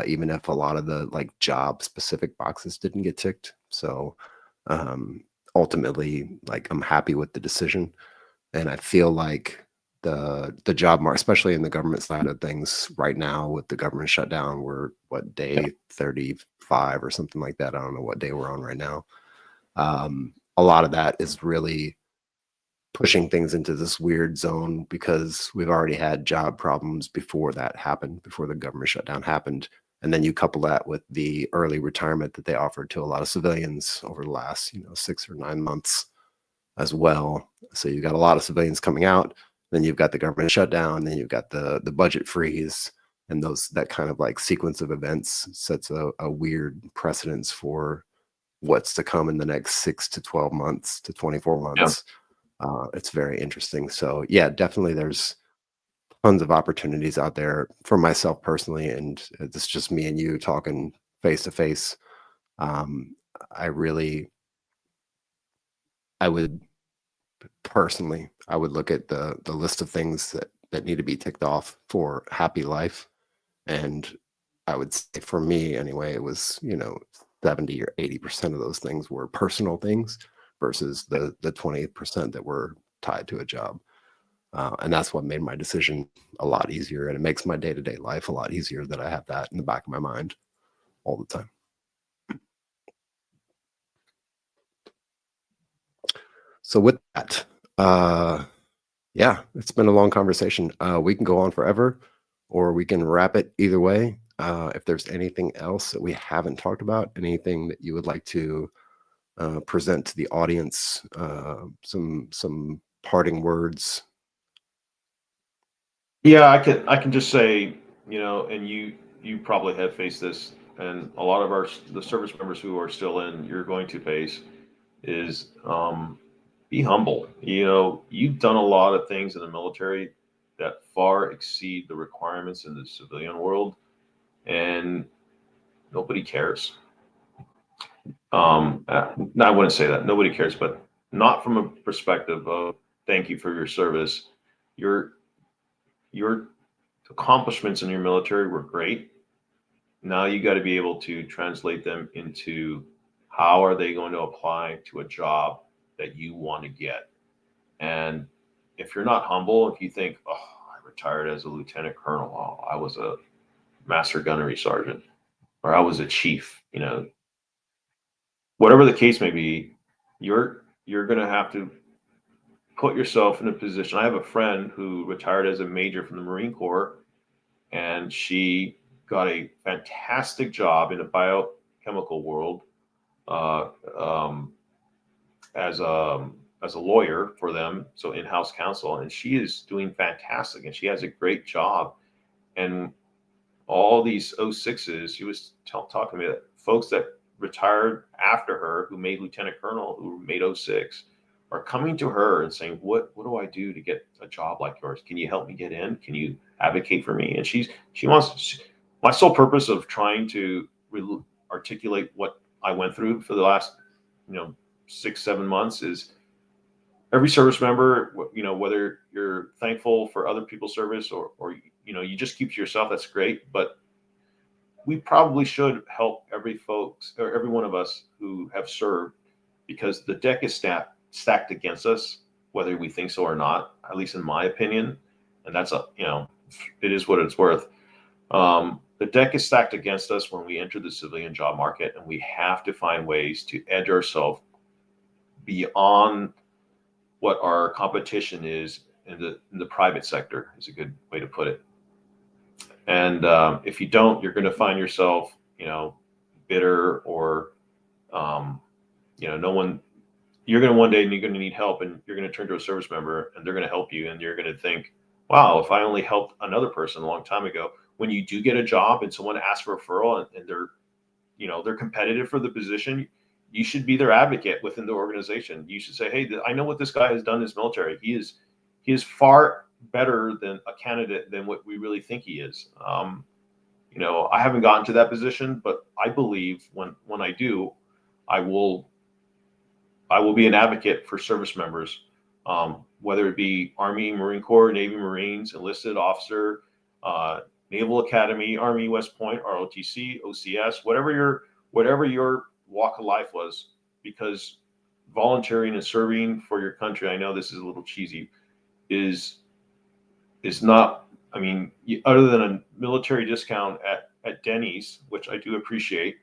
[SPEAKER 1] even if a lot of the like job specific boxes didn't get ticked. So um, ultimately, like I'm happy with the decision, and I feel like the job market, especially in the government side of things right now with the government shutdown, we're what,
[SPEAKER 2] Yeah.
[SPEAKER 1] day 35 or something like that. I don't know what day we're on right now. A lot of that is really pushing things into this weird zone because we've already had job problems before that happened, before the government shutdown happened. And then you couple that with the early retirement that they offered to a lot of civilians over the last, you know, 6 or 9 months as well. So you've got a lot of civilians coming out, then you've got the government shutdown, then you've got the budget freeze, and that kind of like sequence of events sets a weird precedence for what's to come in the next 6 to 12 months to 24
[SPEAKER 2] Yeah.
[SPEAKER 1] months. It's very interesting. So yeah, definitely there's tons of opportunities out there for myself personally, and it's just me and you talking face to face. Um, I really, I would personally, I would look at the list of things that need to be ticked off for happy life, and I would say for me anyway, it was, you know, 70 or 80% of those things were personal things versus the 20% that were tied to a job. And that's what made my decision a lot easier, and it makes my day-to-day life a lot easier that I have that in the back of my mind all the time. So with that, yeah, it's been a long conversation. We can go on forever, or we can wrap it either way. If there's anything else that we haven't talked about, anything that you would like to present to the audience, some parting words.
[SPEAKER 2] Yeah, I can just say, and you probably have faced this, and a lot of the service members who are still in, you're going to face is be humble. You've done a lot of things in the military that far exceed the requirements in the civilian world, and nobody cares. No, I wouldn't say that. Nobody cares, but not from a perspective of thank you for your service. Your your accomplishments in your military were great. Now you got to be able to translate them into how are they going to apply to a job that you want to get. And if you're not humble, if you think, oh, I retired as a lieutenant colonel, oh, I was a master gunnery sergeant, or I was a chief, whatever the case may be, you're going to have to put yourself in a position. I have a friend who retired as a major from the Marine Corps, and she got a fantastic job in the biochemical world uh, um, as a lawyer for them, so in-house counsel, and she is doing fantastic, and she has a great job. And all these 06s, she was talking to me that folks that retired after her who made lieutenant colonel, who made 06, are coming to her and saying, what do I do to get a job like yours? Can you help me get in? Can you advocate for me? And my sole purpose of trying to articulate what I went through for the last, 6, 7 months is every service member, whether you're thankful for other people's service or you just keep to yourself, that's great. But we probably should help every one of us who have served, because the deck is stacked against us, whether we think so or not, at least in my opinion. And it is what it's worth. The deck is stacked against us when we enter the civilian job market, and we have to find ways to edge ourselves beyond what our competition is in the private sector, is a good way to put it. And if you don't, you're going to find yourself, bitter, or no one. You're going to one day, and you're going to need help, and you're going to turn to a service member, and they're going to help you, and you're going to think, wow, if I only helped another person a long time ago. When you do get a job and someone asks for a referral, and they're competitive for the position, you should be their advocate within the organization. You should say, hey, I know what this guy has done in his military. He is far better than a candidate than what we really think he is. I haven't gotten to that position, but I believe when I do, I will be an advocate for service members, whether it be Army, Marine Corps, Navy, Marines, enlisted officer, Naval Academy, Army, West Point, ROTC, OCS, whatever your walk of life was, because volunteering and serving for your country, I know this is a little cheesy, is not, other than a military discount at Denny's, which I do appreciate,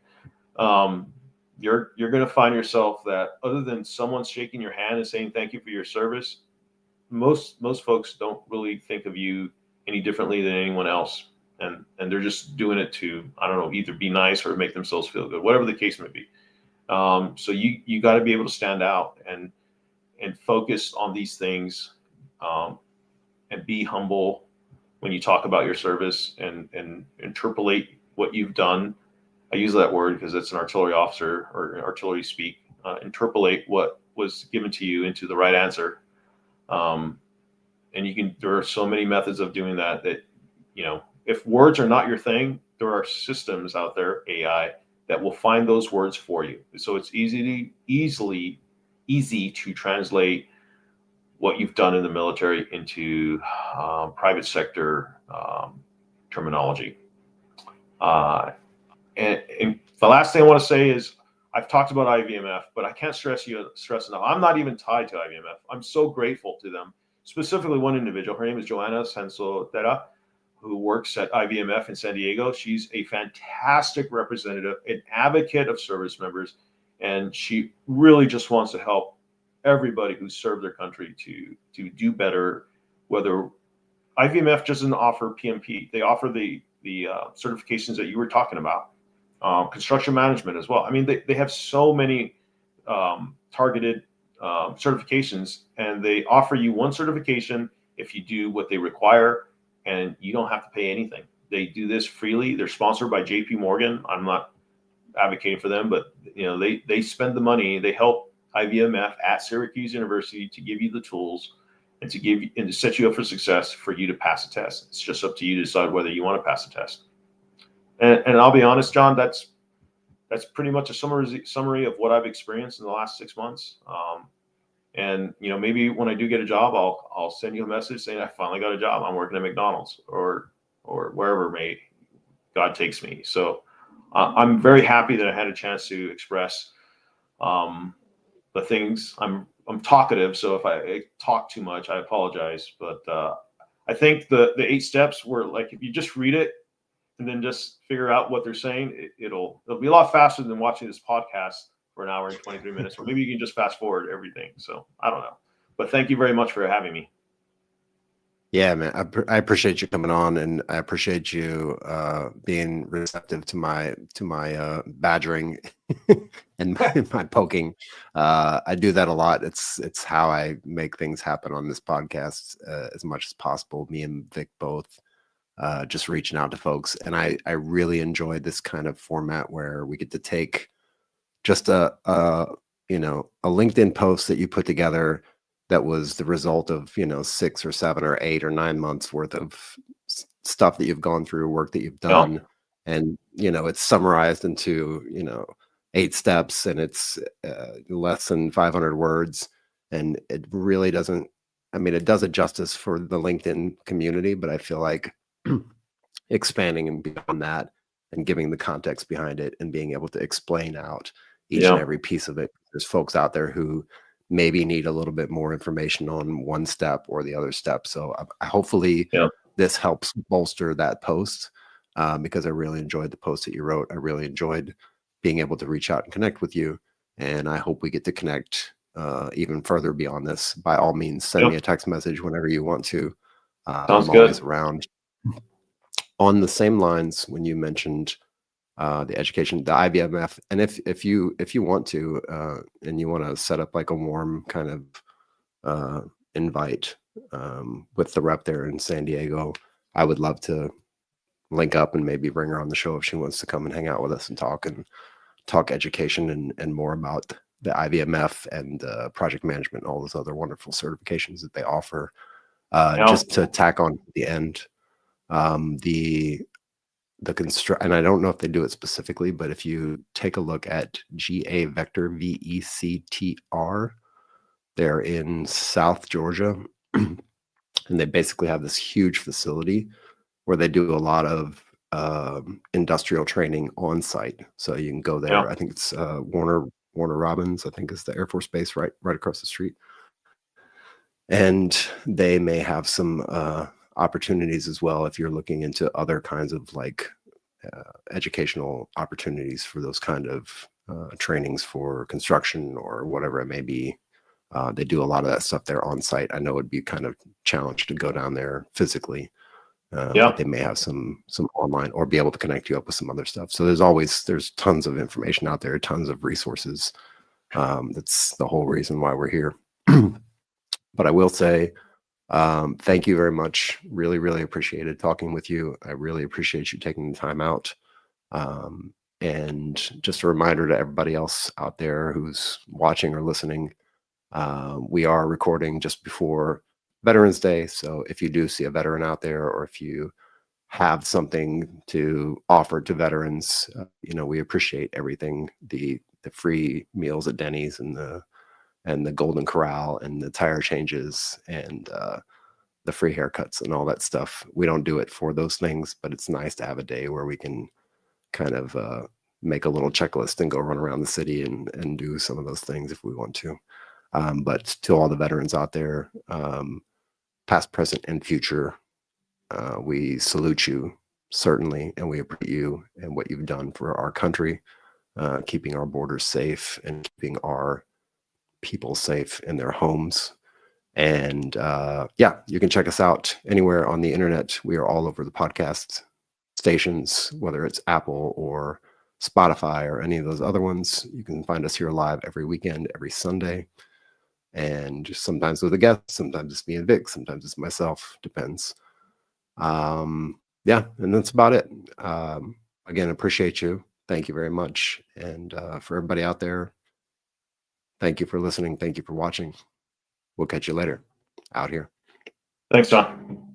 [SPEAKER 2] you're going to find yourself that other than someone shaking your hand and saying thank you for your service, most folks don't really think of you any differently than anyone else, and they're just doing it to, I don't know, either be nice or make themselves feel good, whatever the case may be. So you got to be able to stand out and focus on these things, and be humble when you talk about your service, and interpolate what you've done. I use that word because it's an artillery officer or artillery speak. Interpolate what was given to you into the right answer. And there are so many methods of doing that, if words are not your thing, there are systems out there, AI, that will find those words for you. So it's easy to translate what you've done in the military into private sector terminology. And the last thing I want to say is, I've talked about IVMF, but I can't stress enough. I'm not even tied to IVMF. I'm so grateful to them. Specifically, one individual, her name is Joanna Sensotera, who works at IVMF in San Diego. She's a fantastic representative, an advocate of service members, and she really just wants to help everybody who served their country to do better. Whether IVMF doesn't offer PMP, they offer the certifications that you were talking about, construction management as well. They have so many targeted certifications, and they offer you one certification if you do what they require, and you don't have to pay anything. They do this freely. They're sponsored by JP Morgan. I'm not advocating for them, but they spend the money. They help IVMF at Syracuse University to give you the tools and to set you up for success, for you to pass a test. It's just up to you to decide whether you want to pass a test. And I'll be honest, John, that's pretty much a summary of what I've experienced in the last 6 months. And maybe when I do get a job, I'll send you a message saying I finally got a job. I'm working at McDonald's or wherever God takes me. So I'm very happy that I had a chance to express the things. I'm talkative, so if I talk too much, I apologize. But I think the 8 steps were, like, if you just read it and then just figure out what they're saying, it'll be a lot faster than watching this podcast for an hour and 23 minutes, or maybe you can just fast forward everything. So I don't know, but thank you very much for having me.
[SPEAKER 1] Yeah, man, I appreciate you coming on, and I appreciate you being receptive to my badgering and my poking. I do that a lot. It's how I make things happen on this podcast, as much as possible. Me and Vic both just reaching out to folks, and I really enjoyed this kind of format where we get to take just a LinkedIn post that you put together that was the result of 6 or 7 or 8 or 9 months worth of stuff that you've gone through, work that you've done.
[SPEAKER 2] Yeah.
[SPEAKER 1] And it's summarized into 8 steps, and it's less than 500 words, and it really doesn't, it does it justice for the LinkedIn community, but I feel like expanding and beyond that and giving the context behind it and being able to explain out each and every piece of it. There's folks out there who maybe need a little bit more information on one step or the other step. So hopefully this helps bolster that post, because I really enjoyed the post that you wrote. I really enjoyed being able to reach out and connect with you. And I hope we get to connect even further beyond this, by all means, send
[SPEAKER 2] Yep.
[SPEAKER 1] me a text message whenever you want to.
[SPEAKER 2] Sounds
[SPEAKER 1] I'm always
[SPEAKER 2] good.
[SPEAKER 1] around. On the same lines, when you mentioned the education, the IBMF, and if you want to, and you want to set up like a warm kind of invite with the rep there in San Diego, I would love to link up and maybe bring her on the show if she wants to come and hang out with us and talk education and more about the IBMF and project management, all those other wonderful certifications that they offer. Just to tack on at the end, the construct, and I don't know if they do it specifically, but if you take a look at GA Vector, VECTR, they're in South Georgia, and they basically have this huge facility where they do a lot of industrial training on site. So you can go there.
[SPEAKER 2] Yeah.
[SPEAKER 1] I think it's Warner Robins, I think is the Air Force Base right across the street. And they may have some opportunities as well if you're looking into other kinds of like educational opportunities for those kind of trainings for construction or whatever it may be. They do a lot of that stuff there on site. I know it'd be kind of challenged to go down there physically, but they may have some online or be able to connect you up with some other stuff. So there's tons of information out there, tons of resources. That's the whole reason why we're here. But I will say, thank you very much. Really, really appreciated talking with you. I really appreciate you taking the time out. And just a reminder to everybody else out there who's watching or listening, we are recording just before Veterans Day. So if you do see a veteran out there, or if you have something to offer to veterans, we appreciate everything, the free meals at Denny's and the Golden Corral and the tire changes and the free haircuts and all that stuff. We don't do it for those things, but it's nice to have a day where we can kind of make a little checklist and go run around the city and do some of those things if we want to. But to all the veterans out there, past, present, and future, we salute you, certainly, and we appreciate you and what you've done for our country, keeping our borders safe and keeping our people safe in their homes. And you can check us out anywhere on the internet. We are all over the podcast stations, whether it's Apple or Spotify or any of those other ones. You can find us here live every weekend, every Sunday. And sometimes with a guest, sometimes it's me and Vic, sometimes it's myself, depends. And that's about it. Again, appreciate you. Thank you very much. And for everybody out there, thank you for listening. Thank you for watching. We'll catch you later out here.
[SPEAKER 2] Thanks, John.